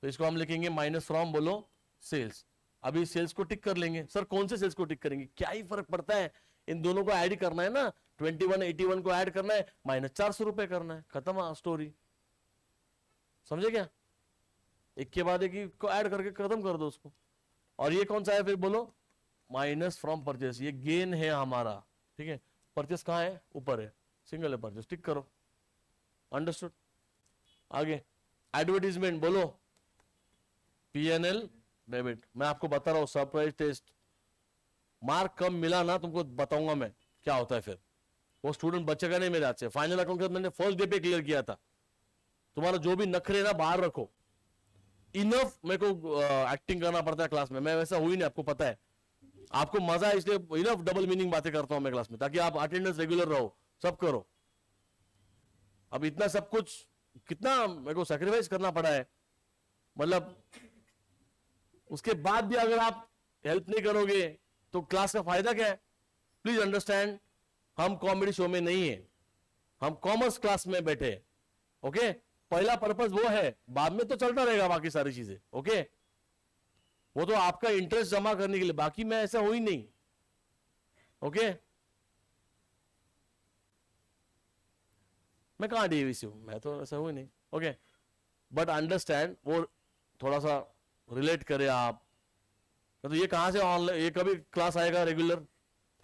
S1: तो इसको हम लिखेंगे माइनस फ्रॉम, बोलो सेल्स। अभी सेल्स को टिक कर लेंगे। सर कौन से सेल्स को टिक करेंगे? क्या ही फर्क पड़ता है, इन दोनों को ऐड करना है ना। 2181 को ऐड करना है, माइनस 400 रुपए करना है, खत्म स्टोरी। समझे क्या? एक के बाद एक को ऐड करके खत्म कर दो उसको। और ये कौन सा है फिर बोलो? माइनस फ्रॉम परचेस, ये गेन है हमारा। ठीक है, परचेस कहां है? ऊपर है, सिंगल है परचेस, टिक करो। अंडरस्टूड? आगे एडवर्टीजमेंट, बोलो पीएनएल डेबिट। मैं आपको बता रहा हूं सरप्राइज टेस्ट, मार्क कम मिला ना तुमको बताऊंगा मैं क्या होता है। फिर वो स्टूडेंट बचेगा नहीं मेरे हाथ से। फाइनल अकाउंट का मैंने फर्स्ट डे पे क्लियर किया था। तुम्हारा जो भी नखरे ना बाहर रखो। इनफ मेरे को एक्टिंग करना पड़ता है क्लास में, मैं वैसा हुई नहीं, आपको पता है। आपको मजा है इसलिए इनफ डबल मीनिंग बातें करता हूं मैं क्लास में, ताकि आप अटेंडेंस रेगुलर रहो, सब करो। अब इतना सब कुछ कितना मेरे को सैक्रिफाइस करना पड़ा है, मतलब उसके बाद भी अगर आप हेल्प नहीं करोगे तो क्लास का फायदा क्या है? प्लीज अंडरस्टैंड, हम कॉमेडी शो में नहीं है, हम कॉमर्स क्लास में बैठे। ओके, पहला पर्पस वो है, बाद में तो चलता रहेगा बाकी सारी चीजें। ओके, वो तो आपका इंटरेस्ट जमा करने के लिए, बाकी मैं ऐसा हुई नहीं। ओके, मैं कहां डीवीसी हूं, मैं तो ऐसा हुई नहीं। ओके, बट अंडरस्टैंड, वो थोड़ा सा रिलेट करे आप। तो ये कहां से ऑनलाइन, ये कभी क्लास आएगा रेगुलर?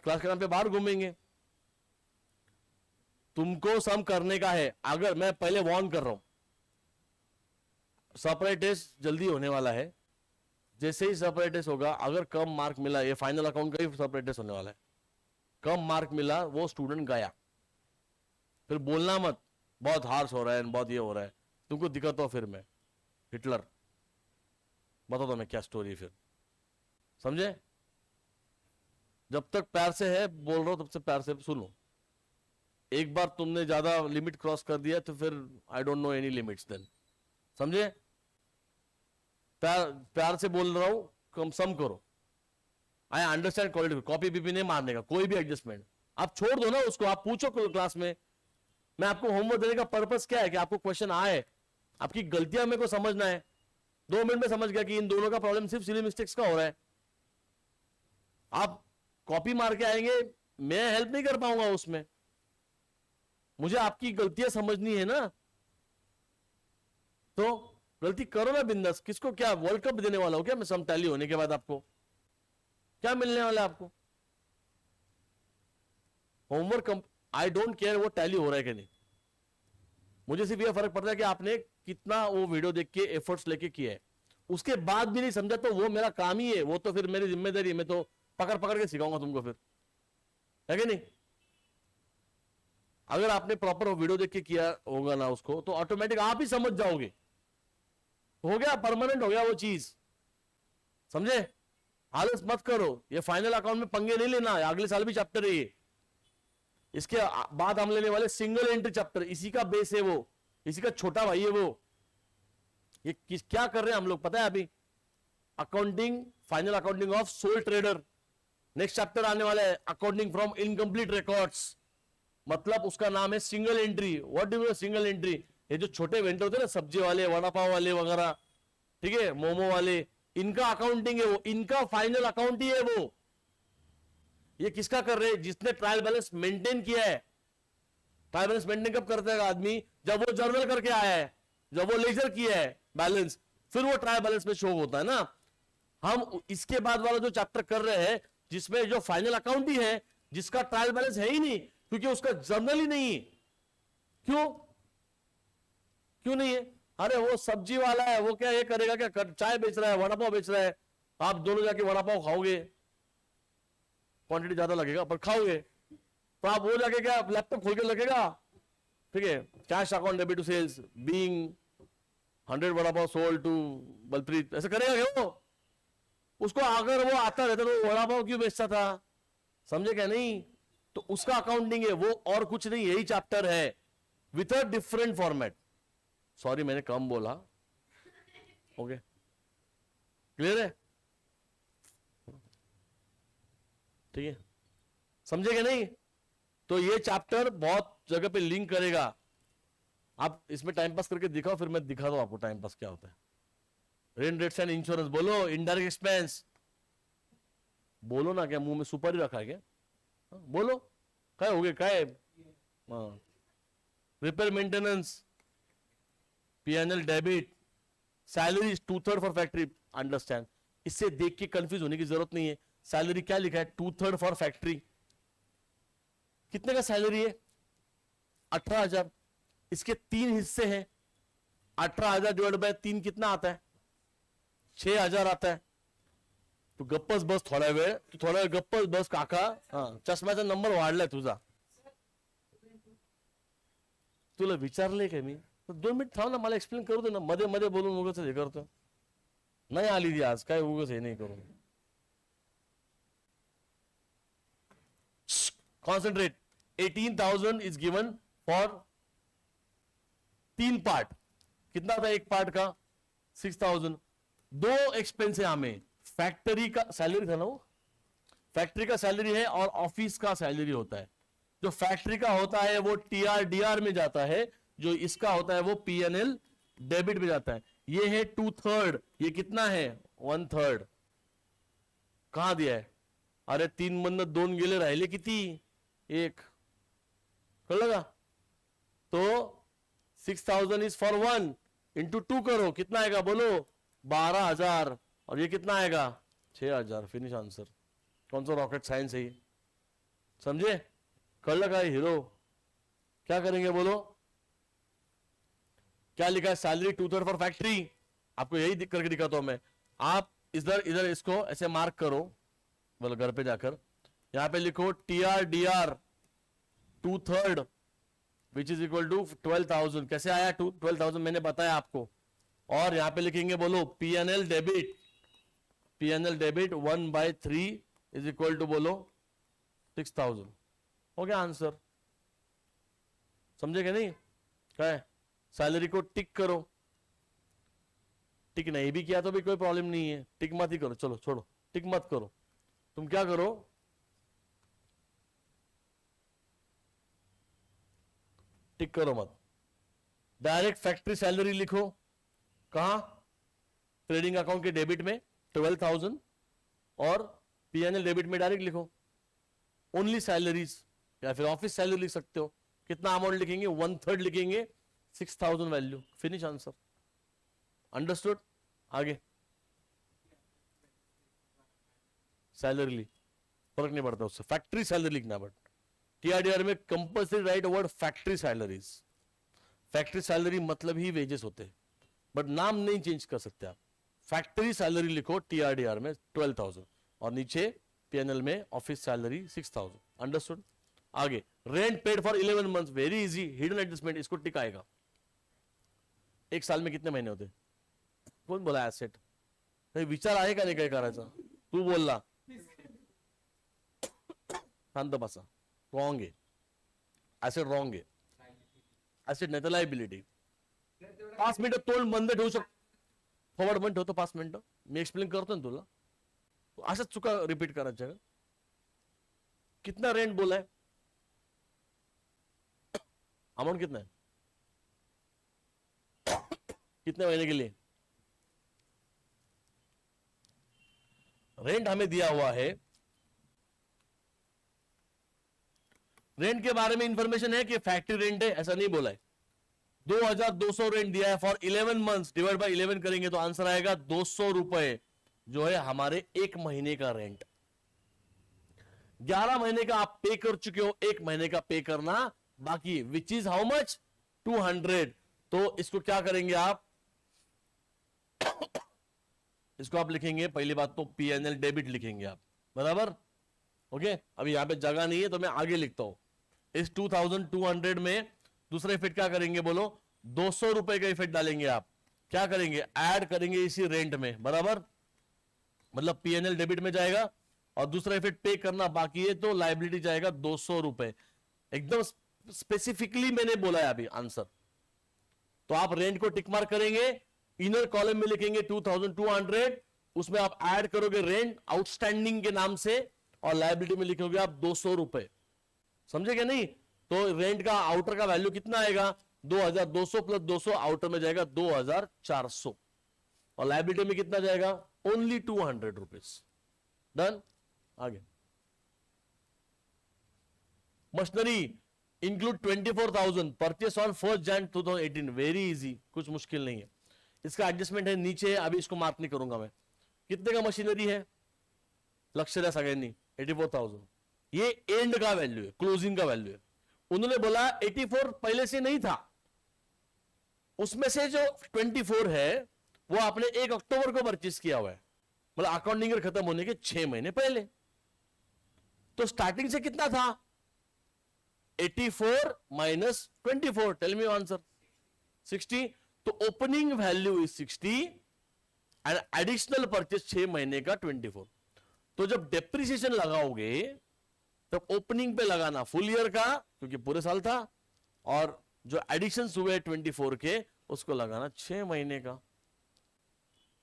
S1: क्लास के नाम पे बाहर घूमेंगे। तुमको सम करने का है। अगर मैं पहले वार्न कर रहा हूं, सरप्राइज टेस्ट जल्दी होने वाला है। जैसे ही सरप्राइज टेस्ट होगा, अगर कम मार्क मिला, ये फाइनल अकाउंट का ही सरप्राइज टेस्ट होने वाला है, कम मार्क मिला वो स्टूडेंट गया। फिर बोलना मत बहुत हार्श हो रहा है, बहुत ये हो रहा है, तुमको दिक्कत हो फिर मैं हिटलर बता दो मैं क्या स्टोरी। फिर समझे? जब तक प्यार से है बोल रहा हूं तब से प्यार से सुनो। एक बार तुमने ज्यादा लिमिट क्रॉस कर दिया तो फिर I don't know any limits then. समझे? प्यार से बोल रहा हूं, कम सम करो। आई अंडरस्टैंड क्वालिटी, कॉपी बीपी नहीं मारने का, कोई भी एडजस्टमेंट आप छोड़ दो ना उसको। आप पूछो क्लास में, मैं आपको होमवर्क देने का पर्पस क्या है कि आपको क्वेश्चन आए, आपकी गलतियां मेरे को समझना है। 2 मिनट में समझ गया कि इन दोनों का प्रॉब्लम सिर्फ सिली मिस्टेक्स का हो रहा है। आप कॉपी मार के आएंगे, मैं हेल्प नहीं कर पाऊंगा उसमें। मुझे आपकी गलतियां समझनी है ना, तो गलती करो ना बिंदास। किसको क्या वर्ल्ड कप देने वाला हो क्या मैं सम टैली होने के बाद? आपको क्या मिलने वाला है? आपको होमवर्क, आई डोंट केयर वो टैली हो रहा है कि नहीं, मुझे सिर्फ ये फर्क पड़ता है कि आपने कितना वो वीडियो देख के एफर्ट्स लेके किया है। उसके बाद भी नहीं समझा तो वो मेरा काम ही है, वो तो फिर मेरी जिम्मेदारी है। मैं तो पकड़ पकड़ के सिखाऊंगा तुमको फिर, है कि नहीं? अगर आपने प्रॉपर वीडियो देख के किया होगा ना उसको, तो ऑटोमेटिक आप ही समझ जाओगे। हो गया, परमानेंट हो गया वो चीज। समझे? आलस मत करो। ये फाइनल अकाउंट में पंगे नहीं लेना, अगले साल भी चैप्टर है ये। इसके बाद हम लेने वाले सिंगल एंट्री चैप्टर, इसी का बेस है वो, इसी का छोटा भाई है वो। ये क्या कर रहे हैं हम लोग पता है अभी? Accounting, final accounting of soul trader. Next chapter आने वाला है, अकाउंटिंग फ्रॉम इनकम्प्लीट रिकॉर्ड्स। मतलब उसका नाम है single entry. What do you single entry? ये जो छोटे वेंडर होते हैं ना, सब्जी वाले, वड़ा पाव वाले वगैरह, ठीक है, मोमो वाले, इनका अकाउंटिंग है वो, इनका फाइनल अकाउंट ही है वो। ये किसका कर रहे हैं? जिसने ट्रायल बैलेंस मेंटेन किया है। ट्रायल बैलेंस मेंटेन कब करता है आदमी? जब वो जर्नल करके आया है, जब वो लेजर किया है बैलेंस, फिर वो ट्रायल बैलेंस में शो होता है ना। हम इसके बाद वाला जो चैप्टर कर रहे हैं, जिसमें जो फाइनल अकाउंट ही है, जिसका ट्रायल बैलेंस है ही नहीं, क्योंकि उसका जर्नल ही नहीं है। क्यों नहीं है? अरे वो सब्जी वाला है, वो क्या ये करेगा, क्या चाय बेच रहा है, वड़ा पाव बेच रहा है, आप दोनों जाके वड़ा पाव खाओगे, क्वांटिटी ज्यादा लगेगा पर खाओगे, तो आप वो जाके क्या लैपटॉप खोल के लगेगा, ठीक है, cash account debit to sales being 100 vada pav sold to Balpreet, ऐसा करेगा क्या वो? उसको अगर वो आता रहता तो वड़ा पाव क्यों बेचता था, समझे क्या नहीं? तो उसका अकाउंटिंग है वो, और कुछ नहीं, यही चैप्टर है with a different format. Sorry मैंने कम बोला, ओके क्लियर है, ठीक है, समझे क्या नहीं? तो ये चैप्टर बहुत जगह पे लिंक करेगा, आप इसमें टाइम पास करके दिखाओ, फिर मैं दिखा दूं आपको टाइम पास क्या होता है। रेंट रेट्स एंड इंश्योरेंस बोलो, इनडायरेक्ट एक्सपेंस बोलो ना, क्या मुंह में सुपारी रखा है क्या? बोलो क्या हो गया, क्या है? Repair maintenance, PNL debit, salary 2/3 for factory, understand, इससे देख के कंफ्यूज होने की जरूरत नहीं है। सैलरी क्या लिखा है, 2/3 फॉर फैक्ट्री, कितने का सैलरी है? 18,000, इसके 3 हिस्से हैं, 18,000 डिवाइड बाय 3 कितना आता है? 6,000 आता है। तू गप्पच बस थोडा वेळ, तू थोडा वेळ गप्पच बस काका, चष्म्याचा नंबर वाढलाय तुझा, तुला विचारले का मी? 2 मिनिट थांब ना, मला एक्सप्लेन करू दे ना, मध्ये मध्ये बोलून उगाच हे करतो, नाही आली ती आज, काय उगाच हे नाही करून, concentrate. 18,000 is given for 3 part, कितना था एक पार्ट का? 6,000। 2 एक्सपेंस है हमें, फैक्ट्री का सैलरी था ना वो, फैक्ट्री का सैलरी है और ऑफिस का सैलरी होता है। जो फैक्ट्री का होता है वो TRDR में जाता है, जो इसका होता है वो PNL डेबिट में जाता है। ये है 2/3, ये कितना है? 1/3। कहां दिया है? अरे 3 मधनं 2 गेले, राहिले किती? 1, कळलं का? तो 6,000 इज फॉर 1 इंटू 2 करो, कितना आएगा बोलो? 12,000, और ये कितना आएगा? 6,000। Finish answer. कौन सा रॉकेट साइंस है ये, समझे? कल का हीरो क्या करेंगे बोलो? क्या लिखा है? सैलरी 2/3 फॉर फैक्ट्री, आपको यही करके दिखाता हूं मैं। आप इधर इधर इसको ऐसे मार्क करो, बोलो घर पे जाकर, यहां पे लिखो TRDR 2/3 which is equal to 12,000। कैसे आया 12,000? मैंने बताया आपको। और यहां पे लिखेंगे बोलो PNL debit, PNL debit 1/3 is equal to बोलो 6,000। हो गया आंसर, समझे क्या नहीं? क्या है? सैलरी को टिक करो, टिक नहीं भी किया तो भी कोई प्रॉब्लम नहीं है, टिक मत ही करो, चलो छोड़ो, टिक मत करो, तुम क्या करो, टिक करो मत, डायरेक्ट फैक्ट्री सैलरी लिखो। कहां? ट्रेडिंग अकाउंट के डेबिट में 12,000, और PNL डेबिट में डायरेक्ट लिखो ओनली सैलरीज, या फिर ऑफिस सैलरी लिख सकते हो। कितना अमाउंट लिखेंगे? 1/3 लिखेंगे, 6,000 वैल्यू, फिनिश आंसर। अंडरस्टूड? आगे सैलरी ली, फर्क नहीं पड़ता उससे, फैक्ट्री सैलरी लिखना। बट TRDR में compulsory right word factory salaries. Factory salary मतलब ही वेजेस होते हैं, बट नाम नहीं चेंज कर सकते आप। फैक्ट्री सैलरी लिखो TRDR में 12,000, और नीचे PNL में ऑफिस सैलरी 6,000। अंडरस्टूड? आगे rent paid for 11 months, very easy, hidden adjustment, इसको टिक आएगा। एक साल में कितने महीने होते? कोण बोला ऍसेट? विचार आहे का नाही काय करायचं? तू बोलला, शांत बसा, रॉंग आहे, ऍसेट रॉंग आहे, ऍसेट नाही तर लायबिलिटी। 5 मिनिटं तोंड बंद ठेवू शकतो, फॉरवर्ड पण ठेवतो 5 मिनिटं, मी एक्सप्लेन करतो ना तुला, अशाच चुका रिपीट करायच्या का? कितना रेंट बोला है? अमाउंट कितना है? कितने महीने के लिए? रेंट हमें दिया हुआ है, रेंट के बारे में इंफॉर्मेशन है कि फैक्ट्री रेंट है, ऐसा नहीं बोला है। 2,200 रेंट दिया है फॉर 11 मंथ्स, डिवाइड बाय 11 करेंगे तो आंसर आएगा 200 रुपए, जो है हमारे 1 महीने का रेंट। 11 महीने का आप पे कर चुके हो, 1 महीने का पे करना बाकी, विच इज हाउ मच? 200। तो इसको क्या करेंगे आप? इसको आप लिखेंगे, पहली बात तो पीएनएल डेबिट लिखेंगे आप, बराबर। ओके, अभी यहां पे जगह नहीं है तो मैं आगे लिखता हूं। इस 2200 में दूसरा इफेक्ट क्या करेंगे बोलो, 200 रुपए का इफेक्ट डालेंगे आप। क्या करेंगे, ऐड करेंगे इसी रेंट में, बराबर। मतलब पीएनएल डेबिट में जाएगा और दूसरा इफेक्ट पे करना बाकी है, तो लाइबिलिटी जाएगा 200 रुपए। एकदम स्पेसिफिकली मैंने बोला है अभी आंसर। तो आप रेंट को टिक मार्क करेंगे, इनर कॉलम में लिखेंगे 2200, उसमें आप ऐड करोगे रेंट आउटस्टैंडिंग के नाम से, और लाइबिलिटी में लिखोगे आप 200 रुपए। समझे क्या नहीं? तो रेंट का आउटर का वैल्यू कितना आएगा, 2200 प्लस 200, आउटर में जाएगा 2400, और लाइबिलिटी में कितना जाएगा, ओनली 200 रुपीज। डन। आगे, machinery include 24,000, purchase on 1 Jan 2018, very easy, कुछ मुश्किल नहीं है। इसका एडजस्टमेंट है नीचे, अभी इसको मार्क नहीं करूंगा मैं। कितने का मशीनरी है, लक्ष्य द्या सगळ्यांनी, 84,000। ये एंड का वैल्यू है, क्लोजिंग का वैल्यू है। उन्होंने बोला 84 पहले से नहीं था, उसमें से जो 24 है वो आपने 1 अक्टूबर को परचेस किया हुआ है, मतलब अकाउंटिंग ईयर खत्म होने के 6 महीने पहले। तो स्टार्टिंग से कितना था, 84 माइनस 24, टेल मी आंसर, 60। तो opening value is 60 and additional purchase 6 महीने का 24। तो जब डेप्रिसिएशन लगाओगे तब ओपनिंग पे लगाना फुल ईयर का, क्योंकि पूरे साल था, और जो एडिशन हुए 24 के उसको लगाना 6 महीने का।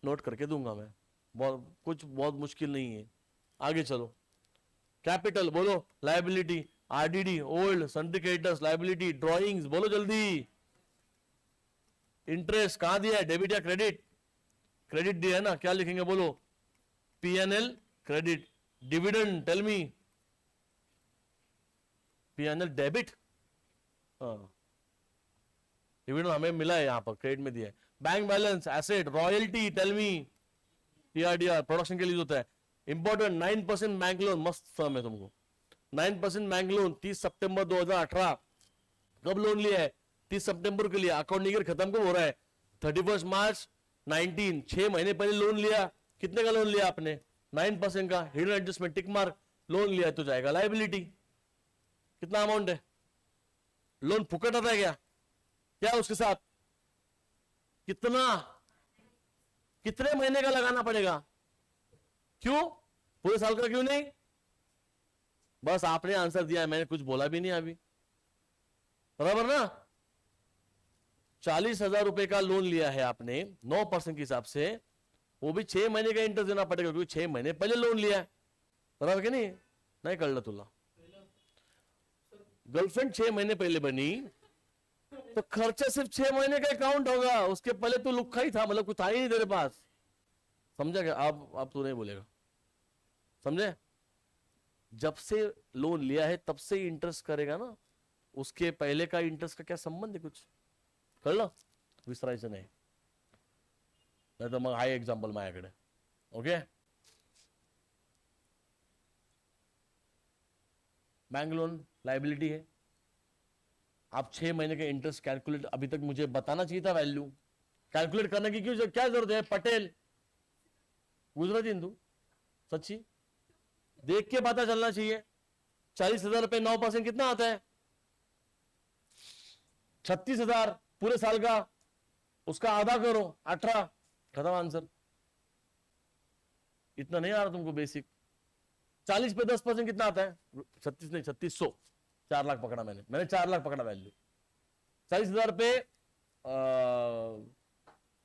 S1: नोट करके दूंगा मैं, बहुत मुश्किल नहीं है। आगे चलो, कैपिटल बोलो, liability, RDD, old, sundry creditors, liability, drawings, बोलो जल्दी। इंटरेस्ट कहां दिया है, डेबिट या क्रेडिट? क्रेडिट दिया है ना, क्या लिखेंगे बोलो, PNL credit. Dividend, tell me, PNL debit. Dividend हमें मिला है यहां पर, क्रेडिट में दिया है। Bank balance, asset, royalty, tell me, TRDR, production के लिए होता है। इंपॉर्टेंट, 9% बैंक लोन, मस्त फर्म है तुमको। 9% बैंक लोन 30 सितंबर 2018। कब लोन लिया है, 30 सितंबर के लिए, अकाउंटिंग ईयर खत्म कब हो रहा है, 31 मार्च 19, 6 महीने पहले लोन लिया। कितने का लोन लिया आपने, 9% का, hidden adjustment tick mark, loan लिया तो जाएगा लाइबिलिटी। कितना अमाउंट है, लोन फुकट आता है क्या, क्या उसके साथ, कितना, कितने महीने का लगाना पड़ेगा, क्यों, पूरे साल का क्यों नहीं? बस आपने आंसर दिया है, मैंने कुछ बोला भी नहीं अभी, बराबर ना। 40,000 रुपए का लोन लिया है आपने 9% के हिसाब से, वो भी 6 महीने का इंटरेस्ट देना पड़ेगा, क्योंकि 6 महीने पहले लोन लिया है, बराबर कि नहीं? नहीं कळलं तुला? गर्लफ्रेंड 6 महीने पहले बनी तो खर्चा सिर्फ 6 महीने का अकाउंट होगा, उसके पहले तो लुक्खा ही था, मतलब कुछ था ही नहीं तेरे पास। समझा क्या? अब तू नहीं बोलेगा, समझे? जब से लोन लिया है तब से इंटरेस्ट करेगा ना, उसके पहले का इंटरेस्ट का क्या संबंध है कुछ, कळलं? विसरायचं नाही, नाही तर मग हाय एक्झाम्पल माझ्याकडे. ओके, बैंक लोन लाइबिलिटी है, आप 6 महीने का इंटरेस्ट कैलकुलेट, अभी तक मुझे बताना चाहिए था वैल्यू, कैलकुलेट करने की क्यों क्या जरूरत है? पटेल गुजराती हिंदू, सच्ची देख के पता चलना चाहिए। 40,000 रुपए 9% कितना आता है, 36,000 पूरे साल का, उसका आधा करो 18, खत्म आंसर। इतना नहीं आ रहा तुमको बेसिक? 40 पे 10% कितना आता है, 36 नहीं 3600, 4 लाख पकड़ा मैंने 4 लाख पकड़ा वैल्यू। 40,000 पे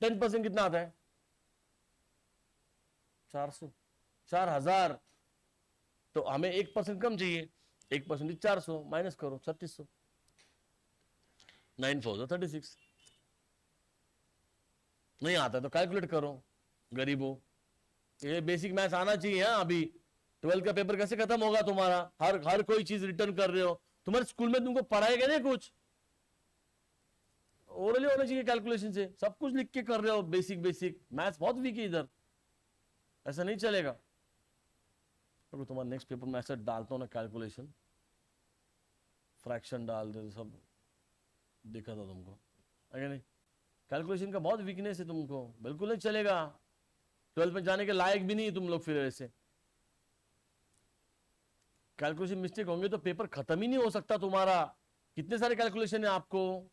S1: 10% कितना आता है, 400, 4,000। तो हमें 1% कम चाहिए, 1% 400 माइनस करो 3600, 9 4 36। नहीं आता तो कैलकुलेट करो गरीबों, ये बेसिक मैथ्स आना चाहिए। हाँ, अभी 12th का पेपर कैसे खत्म होगा तुम्हारा, हर कोई चीज रिटर्न कर रहे हो, तुम्हारे स्कूल में तुमको पढ़ाएगा नहीं कुछ, ओरली होना चाहिए कैलकुलेशन से, सब कुछ लिख के कर रहे हो, बेसिक मैथ्स बहुत वीक है इधर, ऐसा नहीं चलेगा। तो तुम्हारा नेक्स्ट पेपर में ऐसा डालता हूँ ना कैलकुलेशन, फ्रैक्शन डाल दे, सब देखा था तुमको, है नहीं? कैलकुलेशन का बहुत वीकनेस है तुमको, बिल्कुल नहीं चलेगा। 12th में जाने के लायक भी नहीं है तुम लोग फिर ऐसे। कैलकुलेशन मिस्टेक होंगे तो पेपर खत्म ही नहीं हो सकता तुम्हारा। कितने सारे कैलकुलेशन है आपको,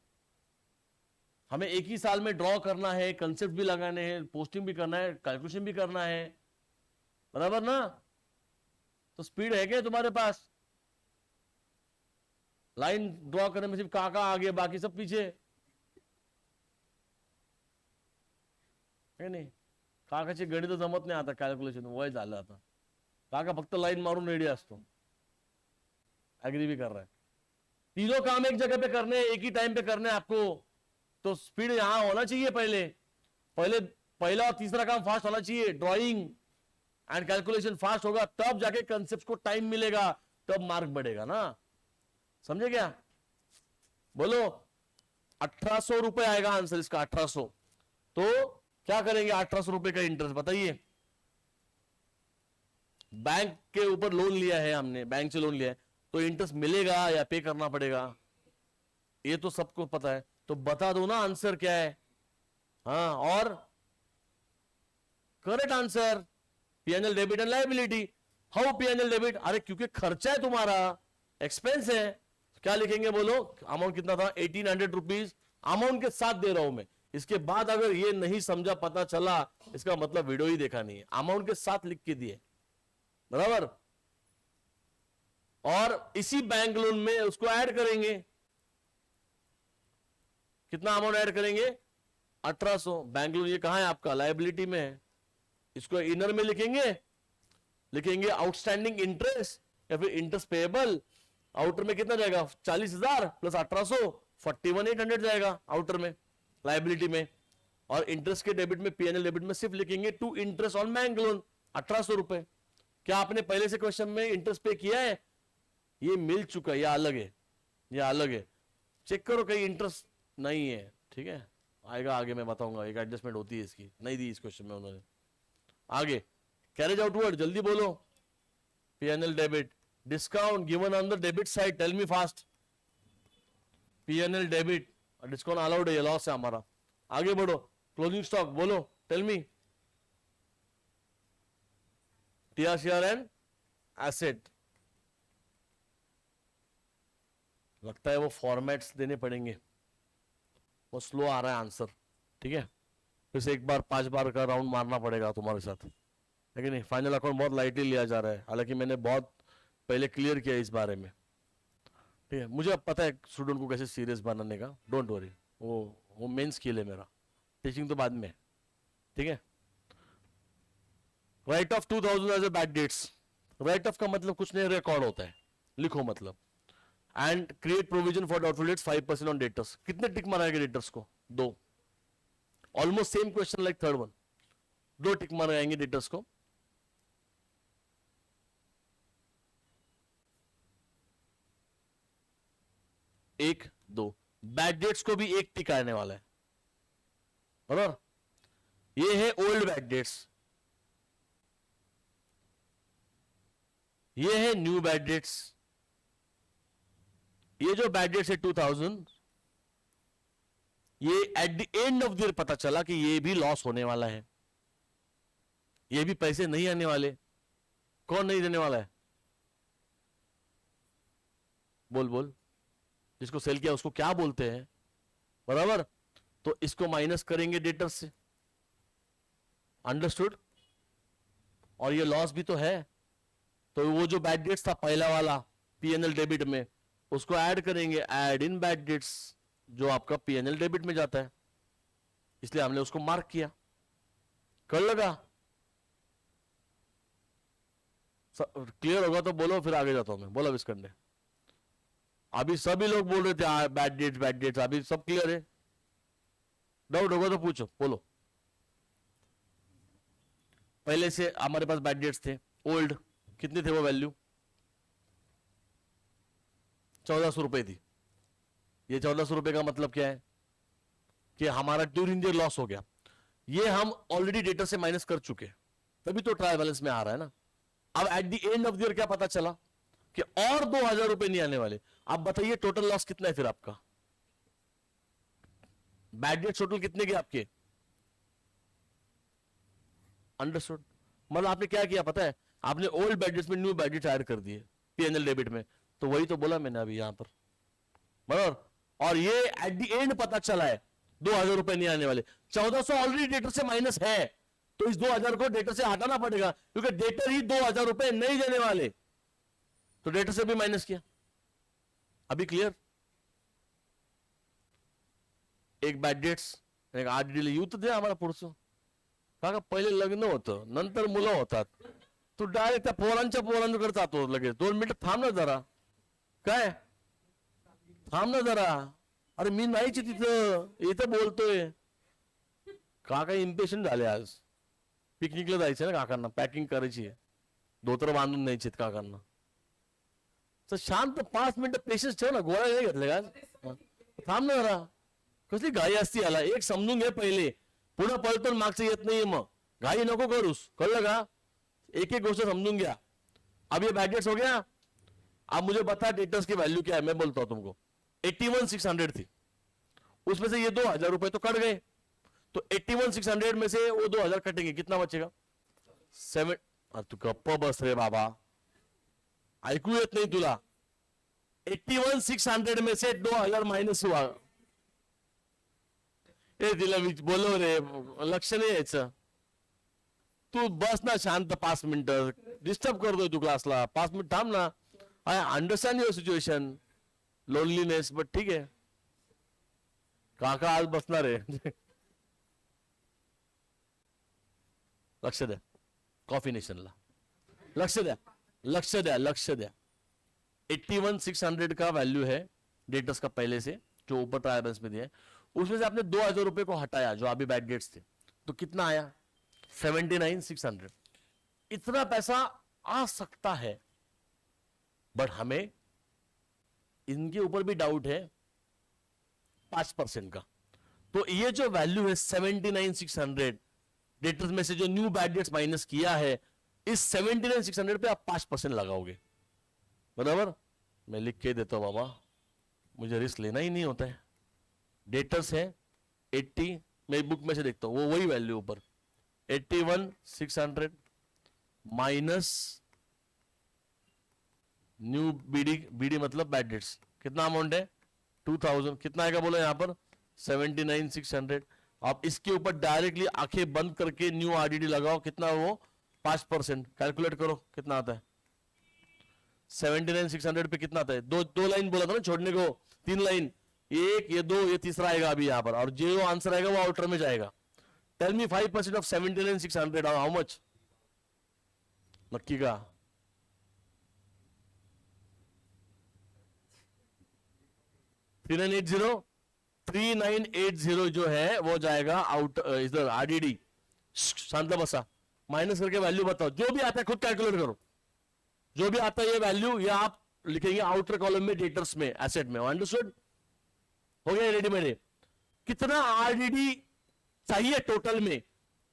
S1: हमें एक ही साल में ड्रॉ करना है, कंसेप्ट भी लगाने हैं, पोस्टिंग भी करना है, कैलकुलेशन भी करना है, बराबर ना। तो स्पीड है क्या तुम्हारे पास? लाइन ड्रॉ करने में सिर्फ काका आगे, बाकी सब पीछे है नहीं। काकाची गणित जमत नाही आता, कॅल्क्युलेशन वय झालं आता, काका फक्त लाइन मारून रेडी असतो, एग्री भी कर रहा है। तीनों काम एक जगह पे करने, एक ही टाइम पे करने आपको, तो स्पीड यहां होना चाहिए। पहले पहले पहला और तीसरा काम फास्ट होना चाहिए, ड्राइंग एंड कैलकुलेशन फास्ट होगा, तब जाके कंसेप्ट को टाइम मिलेगा, तब मार्क बढ़ेगा ना, समझे क्या? बोलो 1800 रुपए आएगा आंसर इसका, 1800। तो क्या करेंगे 1800 रुपए का इंटरेस्ट बताइए। बैंक के ऊपर लोन लिया है हमने, बैंक से लोन लिया है, तो इंटरेस्ट मिलेगा या पे करना पड़ेगा, ये तो सबको पता है। तो बता दो ना आंसर क्या है। हाँ, और correct answer PNL debit and liability. How PNL debit? अरे क्योंकि खर्चा है तुम्हारा, एक्सपेंस है। क्या लिखेंगे बोलो? अमाउंट कितना था? 1800 रुपीज अमाउंट के साथ दे रहा हूं मैं। इसके बाद अगर ये नहीं समझा, पता चला, इसका मतलब वीडियो ही देखा नहीं है। अमाउंट के साथ लिख के दिए, बराबर। और इसी बैंक लोन में उसको ऐड करेंगे, कितना अमाउंट ऐड करेंगे? 1800। बैंक लोन ये कहां है आपका? लायबिलिटी में है। इसको इनर में लिखेंगे आउटस्टैंडिंग इंटरेस्ट या फिर इंटरेस्ट पेएबल। आउटर में कितना जाएगा? 40,000 प्लस 1800, 41,800 जाएगा आउटर में, लायबिलिटी में। और इंटरेस्ट के डेबिट में, पीएनएल डेबिट में सिर्फ लिखेंगे to interest on bank loan, 1800 रुपए। क्या आपने पहले से क्वेश्चन में इंटरेस्ट पे किया है? ये मिल चुका है, यह अलग है, यह अलग है। चेक करो कहीं इंटरेस्ट नहीं है, ठीक है, आएगा आगे, मैं बताऊंगा। एक एडजस्टमेंट होती है इसकी, नहीं दी इस क्वेश्चन में उन्होंने। आगे कैरेज आउटवर्ड, जल्दी बोलो। PNL debit, discount given on the debit side, tell me fast. PNL debit, discount allowed है, ये लॉस है हमारा। आगे बढ़ो, क्लोजिंग स्टॉक बोलो, tell me. TRCR and asset, लगता है वो फॉर्मेट्स देने पड़ेंगे, वो स्लो आ रहा है आंसर, ठीक है। फिर से एक बार 5 बार का राउंड मारना पड़ेगा तुम्हारे साथ, लेकिन नहीं, फाइनल अकाउंट बहुत लाइटली लिया जा रहा है, हालांकि मैंने बहुत पहले क्लियर किया इस बारे में, ठीक है। मुझे अब पता है स्टूडेंट को कैसे सीरियस बनाने का, डोंट वरी, वो मेन स्किल है मेरा, टीचिंग तो बाद में, ठीक है। Write off 2000 as a bad debts, write off का मतलब कुछ नहीं, रिकॉर्ड होता है, लिखो मतलब। And create provision for doubtful debts 5% on debtors. कितने टिक मारेंगे डेटर्स को? 2। Almost same question like third one, 2 tick मारेंगे डेटर्स को। एक, 2। बैड डेट्स को भी 1 टिक आने वाला है, बराबर। ये है ओल्ड बैड डेट्स, ये है न्यू बैड डेट्स। ये जो बैड डेट्स है 2000, ये eight the end of the year पता चला कि ये भी लॉस होने वाला है, ये भी पैसे नहीं आने वाले। कौन नहीं देने वाला है? बोल बोल, जिसको सेल किया उसको क्या बोलते हैं, बराबर। तो इसको माइनस करेंगे डेटर्स से, अंडरस्टूड। और ये लॉस भी तो है, तो वो जो बैड डेट्स था पहला वाला पीएनएल डेबिट में, उसको ऐड करेंगे, ऐड इन बैड डेट्स, जो आपका पीएनएल डेबिट में जाता है, इसलिए हमने उसको मार्क किया। कर लगा? क्लियर होगा तो बोलो, फिर आगे जाता हूं मैं। बोलो विस्कंडे, अभी सभी लोग बोल रहे थे बैड डेट्स बैड डेट्स, अभी सब क्लियर है? डाउट होगा तो पूछो, बोलो। पहले से हमारे पास बैड डेट्स थे ओल्ड, कितने थे वो वैल्यू? 1400 रुपए थी। ये 1400 रुपए का मतलब क्या है कि हमारा ड्यूरिंग द लॉस हो गया, ये हम ऑलरेडी डेटा से माइनस कर चुके, तभी तो ट्रायल बैलेंस में आ रहा है ना। अब eight the end of the year क्या पता चला कि और 2000 रुपए नहीं आने वाले। अब बताइए टोटल लॉस कितना है फिर आपका? बैड डेट्स टोटल कितने के आपके? अंडरस्टूड। मतलब आपने क्या किया पता है, आपने ओल्ड बैड डेट्स में न्यू बैड डेट्स ऐड कर दिए पीएनएल डेबिट में। तो वही तो बोला मैंने अभी यहां पर, बराबर। और ये एट द एंड पता चला है 2000 रुपए नहीं आने वाले, 1400 ऑलरेडी डेटर से माइनस है, तो इस 2000 को डेटर से हटाना पड़ेगा, क्योंकि डेटर ही 2000 रुपए नहीं देने वाले, तो डेटर से भी माइनस किया। अभी क्लियर? एक बॅड डेट्स, एक आरडीला यूथ दे आम्हाला पुढचं. का पहिले लग्न होतं, नंतर मुलं होतात, तू डायरेक्ट त्या पोरांकडे जातो लगेच. 2 मिनिटं थांब ना जरा. काय थांब ना जरा. अरे मी नाहीच तिथं, इथं बोलतोय. काका इम्पेशंट झाले आज. पिकनिकला जायचं ना काकांना, पॅकिंग करायची आहे, धोतर बांधून न्यायचे काकांना. तर शांत 5 मिनिटं पेशन्स ठेव ना. गोळ्या नाही घेतले का? थांब ना जरा. कसली घाई असती याला, एक समजून घे पहिले. पुढे पळतो मागचं येत नाहीये, मग घाई नको करूस, कळलं का? एक एक गोष्ट समझून गया. अब ये बैड डेट्स हो गया. अब मुझे बता डेटर्स की वैल्यू क्या है, मैं बोलता हूं तुमको. 81,600 थी, उसमें से ये 2000 रुपए तो कट गए, तो 81,600 में से वो 2000 कटेंगे, कितना बचेगा? 7. तू गप्प बस रे बाबा, ऐकू येत नाही तुला? 81,600 में से 2000 माइनस हुआ. ए तिला बोलव रे, लक्ष नाही यायचं. तू बस ना शांत 5 मिनिटं, डिस्टर्ब करतोय तू क्लासला. 5 मिनिट थांब ना. I understand your situation, loneliness, but ठीक आहे. काका आज बसणार आहे. लक्ष द्या कॉफी नेशनला, लक्ष द्या, लक्ष द्या, लक्ष द्या. 81,600 का वैल्यू है डेटर्स का पहले से, जो ऊपर ट्रायल बैलेंस में दिया है. उसमें से आपने 2000 रुपए को हटाया जो अभी बैड डेट्स थे, तो कितना आया? 79,600. इतना पैसा आ सकता है, बट हमें इनके ऊपर भी डाउट है 5% का. तो ये जो वैल्यू है 79,600 डेटर्स में से जो न्यू बैड डेट्स माइनस किया है, इस 79,600 पे आप 5% लगाओगे, बराबर? मैं लिख के देता हूं बाबा, मुझे रिस्क लेना ही नहीं होता है. डेटर्स है 80, मैं बुक में से देखता हूं, वो वही वैल्यू ऊपर 81,600 माइनस न्यू बीडी मतलब बैड डेट्स. कितना अमाउंट है? 2000. कितना आएगा बोलो यहां पर? 79,600. आप इसके ऊपर डायरेक्टली आंखें बंद करके न्यू आरडीडी लगाओ. कितना वो? 5%. कैलकुलेट करो कितना आता है. 79,600 पे कितना आता है? दो लाइन बोला था ना छोड़ने को, 3 लाइन, एक ये 2 ये तीसरा आएगा अभी यहां पर, और जो आंसर आएगा वो आउटर में जाएगा. Tell me 5% of 79,600 how much? नक्की का? 3980 जो है वो जाएगा आउट, इधर आरडीडी. शांत बसा, माइनस करके वैल्यू बताओ, जो भी आता है खुद कैलकुलेट करो. जो भी आता है ये वैल्यू, ये आप लिखेंगे आउटर कॉलम में, डेटर्स में, एसेट में. अंडरस्टूड? हो गया रेडी मेरे? कितना आरडीडी चाहिए टोटल में?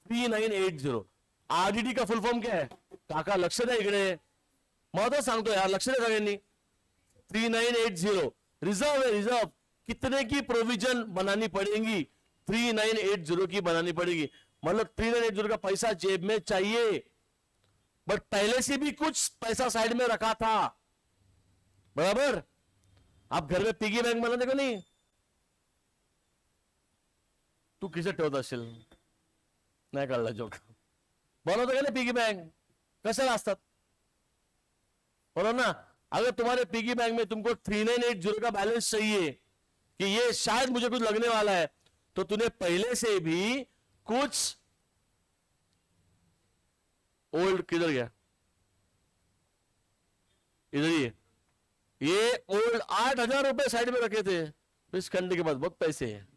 S1: 3980. आरडीडी का फुल फॉर्म क्या है? काका लक्ष द्या इकडे, महत्व सांगतो यार, लक्ष द्या सगळ्यांनी. 3980 रिजर्व है, रिजर्व. कितने की प्रोविजन बनानी पड़ेगी? 3980 की बनानी पड़ेगी. मतलब 3980 का पैसा जेब में चाहिए, बट पहले से भी कुछ पैसा साइड में रखा था, बराबर? आप घर में पिगी बैंक बनाते को नहीं? तू किसे ठेवत असेल? नाही कळला जोक. बनवतो का नाही पिगी बैंक? कशाला असतात? बोलो ना. अगर तुम्हारे पिगी बैंक में तुमको 3980 का बैलेंस चाहिए कि ये शायद मुझे कुछ लगने वाला है, तो तूने पहले से भी कुछ ओल्ड, किधर गया? इधर ही है. ये ओल्ड 8,000 रुपए साइड में रखे थे, तो इस कंडे के पास बहुत पैसे हैं.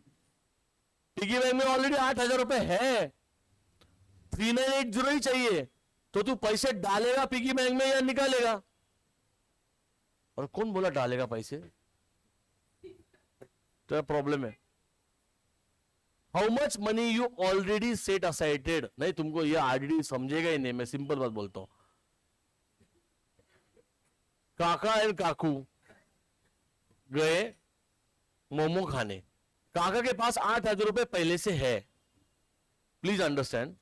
S1: पिगी बैंक में ऑलरेडी 8,000 रुपए है, 3980 ही चाहिए, तो तू पैसे डालेगा पिगी बैंक में या निकालेगा? और कौन बोला डालेगा पैसे? तो प्रॉब्लम है. How much money you already set asided. नहीं, तुमको ये आरडीडी समझेगा ही नहीं, मैं सिंपल बात बोलता हूं. काका एंड काकू गए मोमो खाने. काका के पास 8,000 रुपए पहले से है, प्लीज अंडरस्टैंड,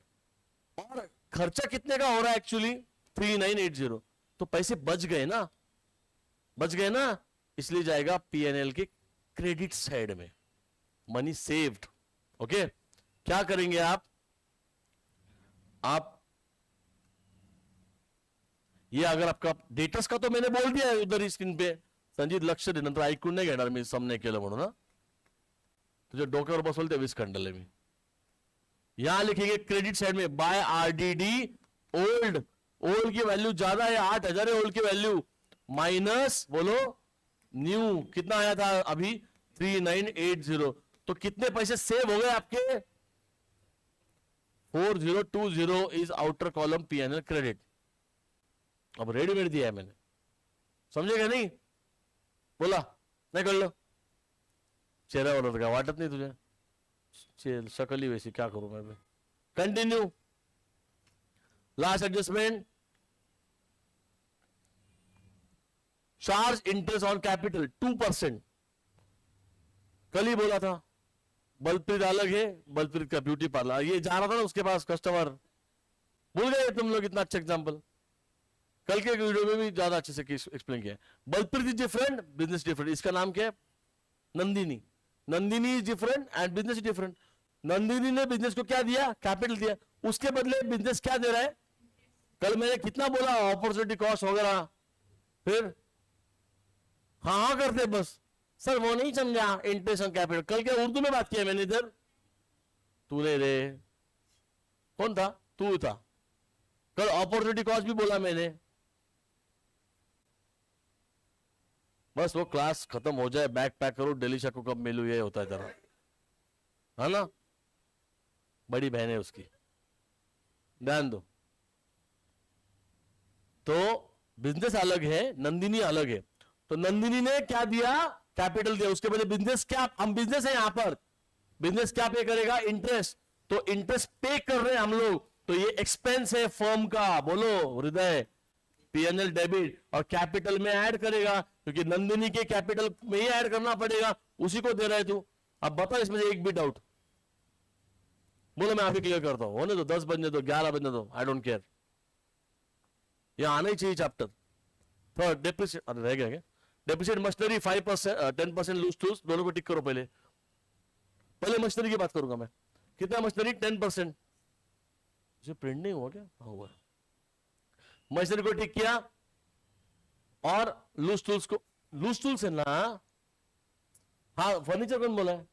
S1: और खर्चा कितने का हो रहा है एक्चुअली 3980, तो पैसे बच गए ना, बच गए ना, इसलिए जाएगा पीएनएल के क्रेडिट साइड में, मनी सेव्ड। ओके, क्या करेंगे आप ये अगर आपका डेटर्स का तो मैंने बोल दिया है उधर स्क्रीन पे, संजीत लक्ष दे नंतर ऐकून नाही घेणार मी समने केलं म्हणून ना, तुझ्या डोक्यावर बसवलं ते विस्कंडले मी। यहां लिखेंगे क्रेडिट साइड में बाय आरडीडी ओल्ड, ओल्ड की वैल्यू ज्यादा है 8,000 है ओल्ड की वैल्यू, माइनस बोलो न्यू कितना आया था अभी 3980, तो कितने पैसे सेव हो गए आपके 4020 is outer column PNL credit. अब रेडीमेड दिया है मैंने, समझेगा नहीं, बोला नाही कळलं, चेहऱ्यावर होतं का वाटत नाही तुझ्या शकली वैसी, क्या करूं मैं। Continue, last adjustment, charge interest on capital 2%, कल ही बोला था, बलप्रीत अलग है, बलप्रीत का ब्यूटी पार्लर, ये जा रहा था ना उसके पास कस्टमर, भूल गए तुम लोग इतना अच्छा एग्जांपल, कल के वीडियो में भी ज्यादा अच्छे से एक्सप्लेन किया। Balpreet is different, business different, इसका नाम क्या है Nandini, Nandini is different and business different. Nandini ने बिजनेस को क्या दिया, कैपिटल दिया, उसके बदले बिजनेस क्या दे रहा है, कल मैंने कितना बोला अपॉर्चुनिटी कॉस्ट वगैरह, फिर हाँ करते बस, सर वो नहीं समझा इंटरेस्ट ऑन कैपिटल, कल क्या उर्दू में बात किया मैंने इधर, तूने रे, कौन था, तू था, कल अपॉर्चुनिटी कॉस्ट भी बोला मैंने, बस वो क्लास खत्म हो जाए, बैग पैक करो, डेलीशा को कब मिलू, ये होता है जरा, है ना, बड़ी बहन है उसकी, ध्यान दो। तो बिजनेस अलग है, नंदिनी अलग है, तो नंदिनी ने क्या दिया, कैपिटल दिया, उसके बदले बिजनेस क्या, हम बिजनेस है यहां पर, बिजनेस क्या पे करेगा, इंटरेस्ट, तो इंटरेस्ट पे कर रहे हैं हम लोग, तो ये एक्सपेंस है फर्म का, बोलो हृदय, पीएनएल डेबिट, और कैपिटल में ऐड करेगा, क्योंकि नंदिनी के कैपिटल में ही ऐड करना पड़ेगा, उसी को दे रहा है तू। अब बता इसमें से एक भी डाउट, बोलो मैं आपके क्लियर करता हूं, होने दो, 10 बनने दो, 11 बनने दो, आई डोंट केयर, ये आना ही चाहिए चैप्टर। थर्ड डेप्रिसिएट, अरे रह गया क्या, डेप्रिसिएट मशीनरी 5%, 10% लूज टूल्स, दोनों को टिक करो, पहले मशीनरी की बात करूंगा मैं, कितना मशीनरी 10%, प्रिंट नहीं हुआ क्या, हाँ हुआ, मशीनरी को टिक किया, और लूज टूल्स को, लूज टूल्स है ना, हाँ फर्नीचर कौन बोला है,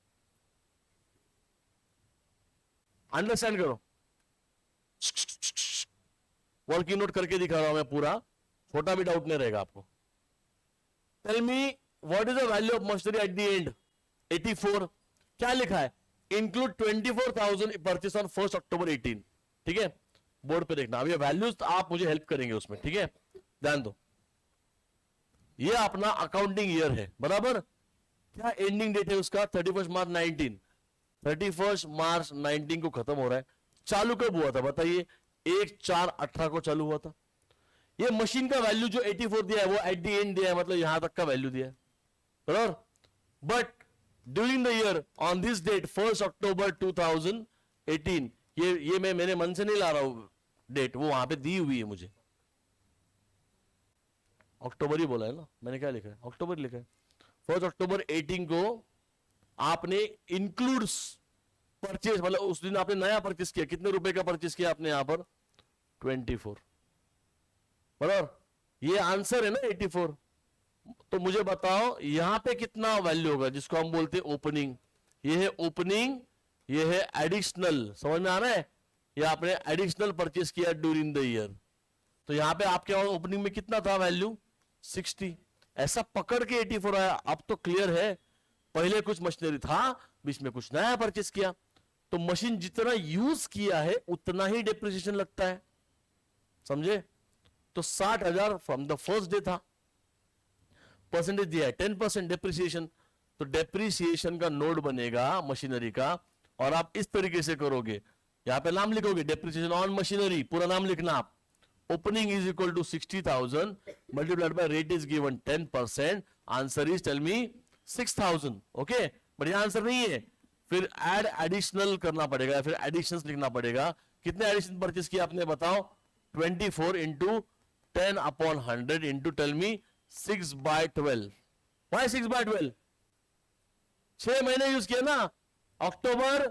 S1: अंडरस्टैंड करो, वर्किंग नोट करके दिखा रहा हूं मैं पूरा, छोटा भी डाउट नहीं रहेगा आपको। Tell me what is the value of machinery at the end, 84, क्या लिखा है, इंक्लूड 24,000 परचेस ऑन 1 अक्टूबर 18, ठीक है, बोर्ड पे देखना, अब ये वैल्यूज आप मुझे हेल्प करेंगे उसमें, ठीक है, ध्यान दो, ये अपना अकाउंटिंग ईयर है, बराबर, क्या एंडिंग डेट है उसका 31 मार्च 19, 31 मार्च 19 को खत्म हो रहा है, चालू कब हुआ था बताइए, 1/4/18 को चालू हुआ था, ये मशीन का वैल्यू जो 84 दिया है वो एट द एंड दिया है, मतलब यहां तक का वैल्यू दिया है, बराबर, but during the year on this date 1 October 2018, ये मैं मेरे मन से नहीं ला रहा हूं डेट, वो वहां पे दी हुई है मुझे, अक्टूबर ही बोला है ना, मैंने क्या लिखा है, अक्टूबर लिखा है, 1 अक्टूबर 18 को आपने इंक्लूड्स परचेज, मतलब उस दिन आपने नया परचेज किया, कितने रुपए का परचेज किया आपने यहां पर 24, बराबर, ये आंसर है ना 84, तो मुझे बताओ यहां पे कितना वैल्यू होगा, जिसको हम बोलते हैं ओपनिंग, ये है ओपनिंग, ये है एडिशनल, समझ में आ रहा है, ये आपने एडिशनल परचेज किया ड्यूरिंग द ईयर, तो यहां पे आपके ओपनिंग में कितना था वैल्यू 60, ऐसा पकड़ के 84 आया। अब तो क्लियर है, पहले कुछ मशीनरी था, बीच में कुछ नया परचेज किया, तो मशीन जितना यूज किया है उतना ही डेप्रिसिएशन लगता है, समझे, तो 60,000 फ्रॉम द फर्स्ट डे था, परसेंटेज दिया है 10% डेप्रिसिएशन, तो डेप्रिसिएशन का नोड बनेगा मशीनरी का, और आप इस तरीके से करोगे, यहां पे नाम लिखोगे डेप्रिसिएशन ऑन मशीनरी, पूरा नाम लिखना आप, opening is equal to 60,000 multiplied by rate is given 10%, answer is tell me 6,000, okay, but ये आंसर नहीं है, फिर ऐड एडिशनल करना पड़ेगा, फिर एडिशंस लिखना पड़ेगा। कितने एडिशन परचेस किया आपने बताओ? 24 into 10/100 into tell me 6/12। Why 6/12? 6 महीने यूज किया ना। अक्टूबर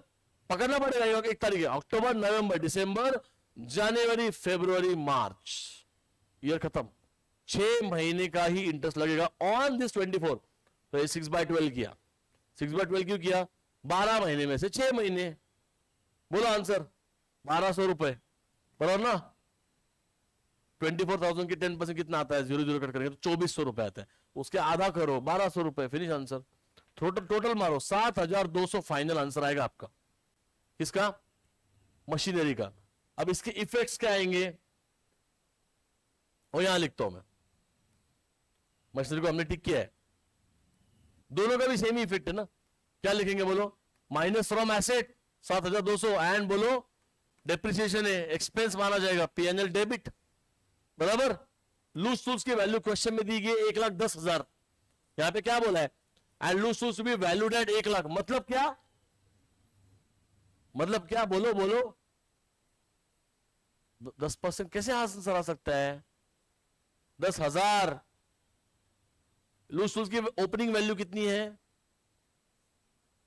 S1: पकड़ना पड़ेगा, ये 1 तारीख है। अक्टूबर, नवंबर, दिसंबर, जनवरी, फरवरी, मार्च, ईयर खत्म। 6 महीने का ही इंटरेस्ट लगेगा ऑन दिस 24। तो ये 6/12 किया। 6/12 क्यों किया? 12 महीने में से 6 महीने। बोलो आंसर। 1200 रुपए बराबर ना। 24,000 की 10% कितना आता है? 0 0 कट करेंगे तो 2400 रुपए आता है। उसके आधा करो, 1200 रुपए, फिनिश आंसर। टोटल मारो 7,200 फाइनल आंसर आएगा आपका। किसका? मशीनरी का। अब इसके इफेक्ट्स क्या आएंगे वो यहां लिखता हूं मैं। मशीनरी को हमने टिक किया है, दोनों का भी सेम ही इफेक्ट है ना। क्या लिखेंगे बोलो? माइनस फ्रॉम एसेट 7,200 एंड बोलो डेप्रिसिएशन है, एक्सपेंस माना जाएगा, पीएनएल डेबिट बराबर। लूज टूल्स की वैल्यू क्वेश्चन में दी गई 1,10,000। यहां पे क्या बोला है? And loose tools be valued at 1,00,000। मतलब क्या? मतलब क्या? बोलो बोलो। 10% कैसे आंसर आ सकता है? 10,000। लूज टूल्स की ओपनिंग वैल्यू कितनी है?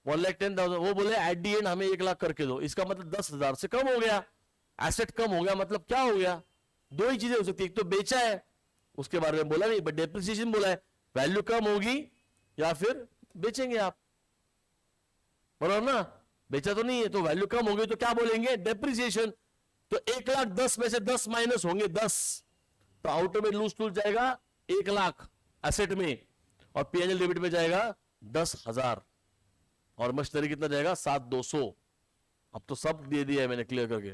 S1: 1,10,000। वो बोले एट दी एंड हमें 1,00,000 करके दो। इसका मतलब 10,000 से कम हो गया, एसेट कम हो गया। मतलब क्या हो गया? दो ही चीजें हो सकती है, एक तो बेचा है, उसके बारे में बोला नहीं, बट डेप्रिसिएशन बोला है। वैल्यू कम होगी या फिर बेचेंगे आप, बराबर ना। बेचा तो नहीं है, तो वैल्यू कम होगी तो क्या बोलेंगे? डेप्रिसिएशन। तो 1,10,000 में से 10 माइनस होंगे 10, तो आउट में लूज टूल जाएगा 1,00,000 एसेट में, और पीएनएल डेबिट में जाएगा 10,000, और मशीनरी कितना जाएगा? 7,200। अब तो सब दे दिया है मैंने क्लियर करके।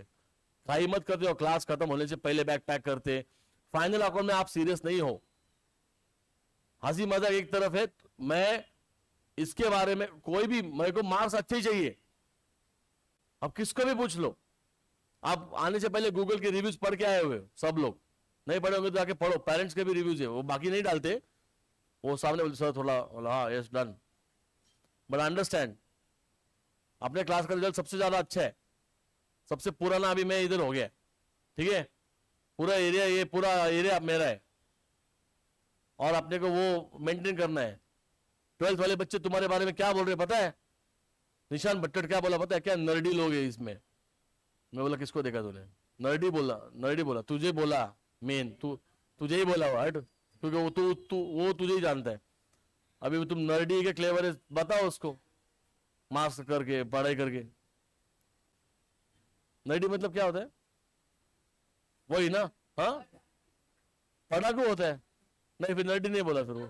S1: ट्राई मत करते हो, क्लास खत्म होने से पहले बैग पैक करते। फाइनल अकाउंट में आप सीरियस नहीं हो। हंसी मजाक एक तरफ है, मैं इसके बारे में कोई भी, मेरे को मार्क्स अच्छे ही चाहिए। अब किसको भी पूछ लो, आप आने से पहले गूगल के रिव्यूज पढ़ के आए हुए हो सब लोग। नहीं पढ़े होंगे तो जाके पढ़ो, पेरेंट्स के भी रिव्यूज है, वो बाकी नहीं डालते, वो सामने बोलते सर थोड़ा, हाँ यस डन, बट अंडरस्टैंड अपने क्लास का रिजल्ट सबसे ज्यादा अच्छा है, सबसे पुराना अभी मैं इधर हो गया, ठीक है। पूरा एरिया, ये पूरा एरिया मेरा है, और अपने को वो मेंटेन करना है। 12th वाले बच्चे तुम्हारे बारे में क्या बोल रहे पता है? निशान भट्टर क्या बोला पता है? क्या नर्डी लोग है इसमें। मैं बोला किसको देखा तूने? नर्डी बोला, नर्डी बोला, तुझे बोला मेन, तुझे ही बोला हुआ, क्योंकि वो तुझे ही जानता है। अभी तुम नर्डी के क्लेवर है, बताओ उसको, मास्क करके पढ़ाई करके। नर्डी मतलब क्या होता है? वही ना, हाँ पढ़ाकू होता है। नहीं फिर नर्डी नहीं बोला फिर वो,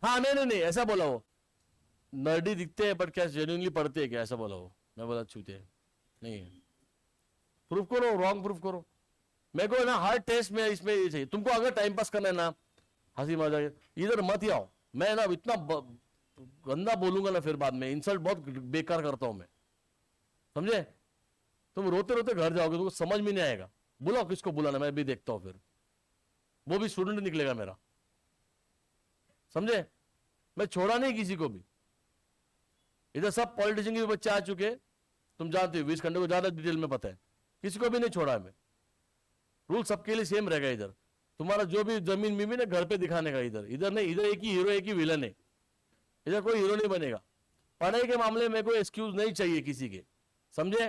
S1: हाँ नहीं नहीं नहीं ऐसा बोला वो, नर्डी दिखते हैं बट क्या जेन्युइनली पढ़ते हैं क्या, ऐसा बोला वो। मैं बोला छूते हैं नहीं है। प्रूफ करो, रॉन्ग प्रूफ करो। मेरे को ना हर टेस्ट में इसमें ये चाहिए। तुमको अगर टाइम पास करना है ना, हंसी मजाक, इधर मत ही आओ। मैं ना इतना गंदा बोलूंगा ना फिर बाद में, इंसल्ट बहुत बेकार करता हूं मैं, समझे। तुम रोते रोते घर जाओगे, तुमको समझ में नहीं आएगा। बुलाओ किसको बुलाना, मैं भी देखता हूं, फिर वो भी स्टूडेंट निकलेगा मेरा, समझे। मैं छोड़ा नहीं किसी को भी। इधर सब पॉलिटिशियन के बच्चे आ चुके, तुम जानते हो, 20 घंटे को ज्यादा डिटेल में पता है, किसी को भी नहीं छोड़ा मैं। रूल सबके लिए सेम रहेगा। इधर तुम्हारा जो भी जमीन मिमी ना घर पे दिखाने का, इधर इधर नहीं, इधर एक ही हीरो एक ही विलन है, इधर कोई हीरो नहीं बनेगा। पढ़ाई के मामले में कोई एक्सक्यूज नहीं चाहिए किसी के, समझे।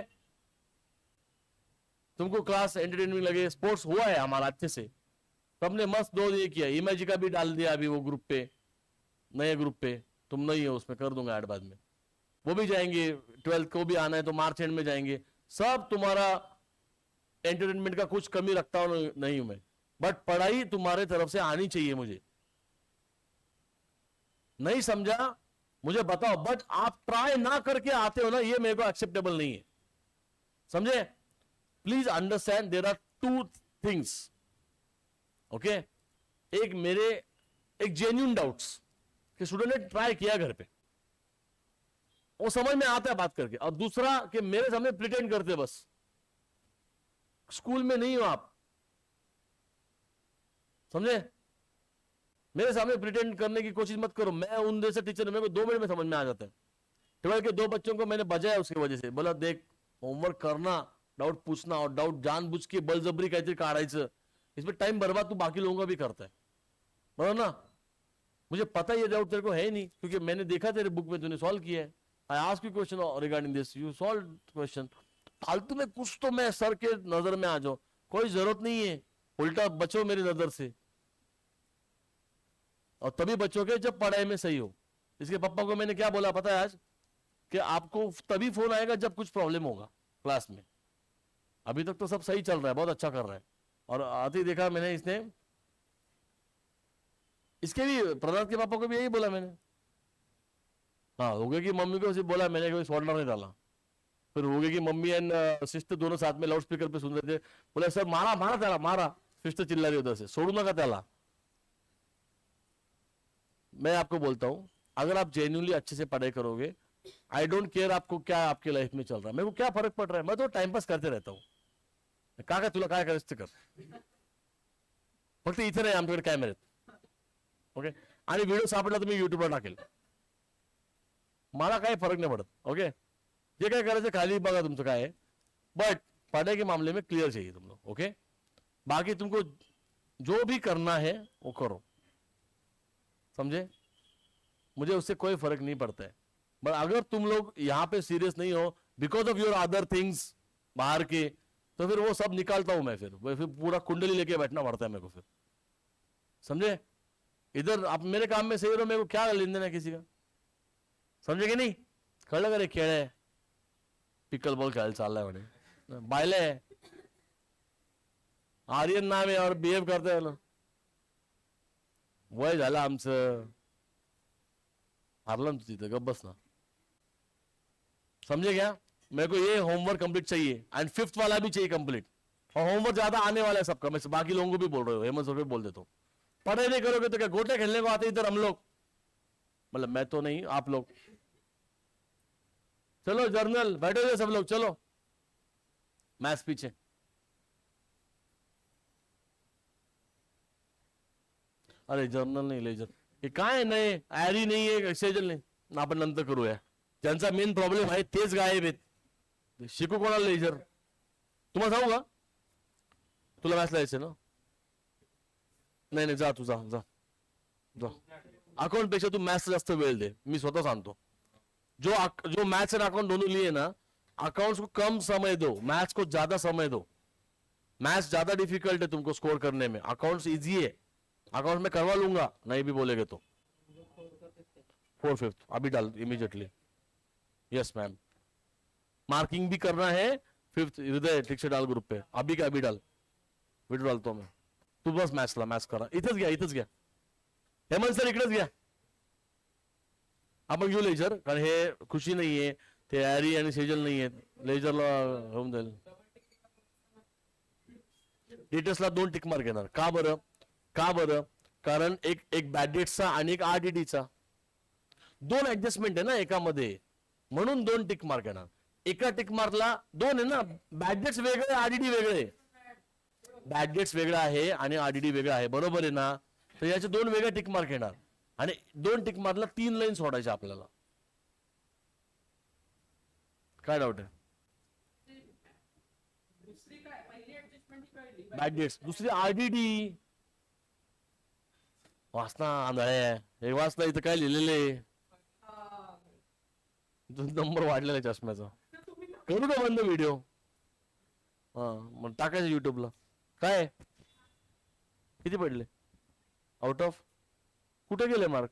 S1: तुमको क्लास एंटरटेनमेंट लगे, स्पोर्ट्स हुआ है हमारा अच्छे से, तो हमने मस्त 2 ये किया। इमेज का भी डाल दिया अभी वो ग्रुप पे, नए ग्रुप पे, तुम नहीं हो उसमें, कर दूंगा ऐड बाद में। वो भी जाएंगे, 12th को भी आना है तो मार्च एंड में जाएंगे। सब तुम्हारा एंटरटेनमेंट का कुछ कमी रखता हूं नहीं हूं मैं, बट पढ़ाई तुम्हारे तरफ से आनी चाहिए मुझे। नहीं समझा मुझे बताओ, बट आप ट्राई ना करके आते हो ना, ये मेरे को एक्सेप्टेबल नहीं है, समझे। Please understand there are 2 things, okay. एक जेन्युइन डाउट्स कि स्टूडेंट ने ट्राई किया घर पे, वो समझ में आता है बात करके, और दूसरा कि मेरे सामने प्रिटेंड करते बस। स्कूल में नहीं हो आप, समझे। मेरे सामने प्रिटेंड करने की कोशिश मत करो। मैं उन जैसे टीचर, मेरे को 2 मिनट में समझ में आ जाता है। 12 के 2 बच्चों को मैंने बजाया उसकी वजह से, बोला देख होमवर्क करना, डाउट पूछना, और डाउट जानबूझ के बलजबरी काहीतरी काढायचं, इसमें टाइम बर्बाद तू बाकी लोगों का भी करता है, बराबर ना? मुझे पता है ये डाउट तेरे को है ही नहीं, क्योंकि मैंने देखा तेरे बुक में तूने सॉल्व किया है। I ask you question regarding this, you solve question. फालतू में कुछ तो मैं सर के नजर में आ जाऊं, कोई जरूरत नहीं है, उल्टा बचो मेरी नजर से, और तभी बचोगे जब पढ़ाई में सही हो। इसके पापा को मैंने क्या बोला पता है आज, कि आपको तभी फोन आएगा जब कुछ प्रॉब्लम होगा क्लास में। अभी तक तो सब सही चल रहा है, बहुत अच्छा कर रहा है, और आते ही देखा मैंने इसने, इसके भी प्रहलाद के पापा को भी यही बोला मैंने। हाँ, हो गया कि मम्मी को सिर्फ बोला मैंने, कोई सॉल्डर नहीं डाला। फिर हो गया कि मम्मी एंड सिस्टर दोनों साथ में लाउड स्पीकर पे सुन रहे थे, बोले सर मारा मारा त्याला मारा, सिस्टर चिल्ला रही उधर से, सोडू नका त्याला। मैं आपको बोलता हूं, अगर आप जेन्युइनली अच्छे से पढ़ाई करोगे, आई डोंट केयर आपको क्या आपके लाइफ में चल रहा है, मेरे को क्या फर्क पड़ रहा है, मैं तो टाइम पास करते रहता हूँ। काय तुला काय करायचं ते कर, फक्त इथे नाही आमच्याकडे कॅमेरे, ओके, आणि व्हिडिओ सापडला तर मी युट्यूबला टाकेल, मला काही फरक नहीं पड़त, ओके। जे काय करायचं खाली बघा तुमचं काय आहे, बट पढ़ाई के मामले में क्लियर चाहिए तुम लोग, ओके। बाकी तुमको जो भी करना है वो करो, समझे, मुझे उससे कोई फर्क नहीं पड़ता है। बट अगर तुम लोग यहाँ पे सीरियस नहीं हो because of your other things बाहर के, तो फिर वो सब निकालता हूं मैं, फिर पूरा कुंडली लेके बैठना पड़ता है मेरे को, फिर समझे। इधर आप मेरे काम में सही रहो, मेरे को क्या लेन देना है किसी का, समझे कि नहीं। कळलं का रे, खेळ आहे, पिकल बॉल खेळायला चाललाय म्हणे, बायले आर्यन नाम आहे और बिहेव करताय ना, वय झालं आमचं, हारला ना तू तिथं, गप बस ना, समझे क्या। मेरे को ये होमवर्क कंप्लीट चाहिए, एंड 5th वाला भी चाहिए कंप्लीट, और होमवर्क ज्यादा आने वाला है सबका, मैं बाकी लोगों को भी बोल रहे हो, हेमंत सर को बोल देता हूँ, पढ़ाई नहीं करोगे तो क्या गोटे खेलने को आते इधर हम लोग, मतलब मैं तो नहीं, आप लोग। चलो जर्नल बैठे सब लोग, चलो मैथ्स पीछे। अरे जर्नल नाही, लेजर हे काय नाही, ऍरी नाही आहे, सेजल नाही, आपण नंतर करूया, ज्यांचा मेन प्रॉब्लेम आहे तेच गायब आहेत, शिकू कोणाला लेजर। तुम्हाला सांगू का, तुला मॅथ्स लायचं ना, नाही नाही, जा तू जा जा जा, अकाउंट पेक्षा तू मैथ्स जास्त वेळ दे, मी स्वतः सांगतो। जो मैथ्स एंड अकाउंट दोनों लिए ना, अकाउंट्स को कम समय दो, मैथ्स को ज्यादा समय दो। मैथ्स ज्यादा डिफिकल्ट है तुमको स्कोर करने में, अकाउंट्स इजी है, अकाउंट में करवा लूंगा, नहीं भी बोलेगे तो 4th 5th अभी डाल इमीडिएटली, यस मैम। मार्किंग भी करना है 5th, हृदय ठीक से डाल ग्रुप पे, अभी क्या अभी डाल, वीडियो डालतो मैं, तू बस मैथ्स करा, इथंच घ्या, हेमंत सर इकडेच घ्या, आपण घेऊ लेजर, कारण हे खुशी नाहीये, ते ॲरी आणि सेजल नाहीये, लेजरला होऊन जाईल। डिटेल्सला 2 टिक मार्क येणार, का बरं, कारण एक बॅड डेट्सचा आणि एक आरडीडीचा 2 ऍडजस्टमेंट आहे ना एकामध्ये, म्हणून 2 टिक मार्क येणार। एका टिक मार्कला 2 आहे ना, बॅड डेट्स वेगळे, आरडीडी वेगळे, बॅड डेट्स वेगळा आहे आणि आरडीडी वेगळा आहे, बरोबर आहे ना, तर याचे 2 वेगळे टिक मार्क येणार, आणि 2 टिक मार्कला 3 लाईन सोडायच्या आपल्याला। काय डाऊट आहे,
S2: दुसरी काय पहिली ऍडजस्टमेंट कळली,
S1: बॅड डेट्स, दुसरी आरडीडी, वाचना आंधळे, हे वाचना, इथं काय लिहिलेले, नंबर वाढलेला आहे चष्म्याचा, करू का बंद व्हिडिओ, हा मग टाकायचं युट्यूबला। काय किती पडले आउट ऑफ, कुठे गेले मार्क,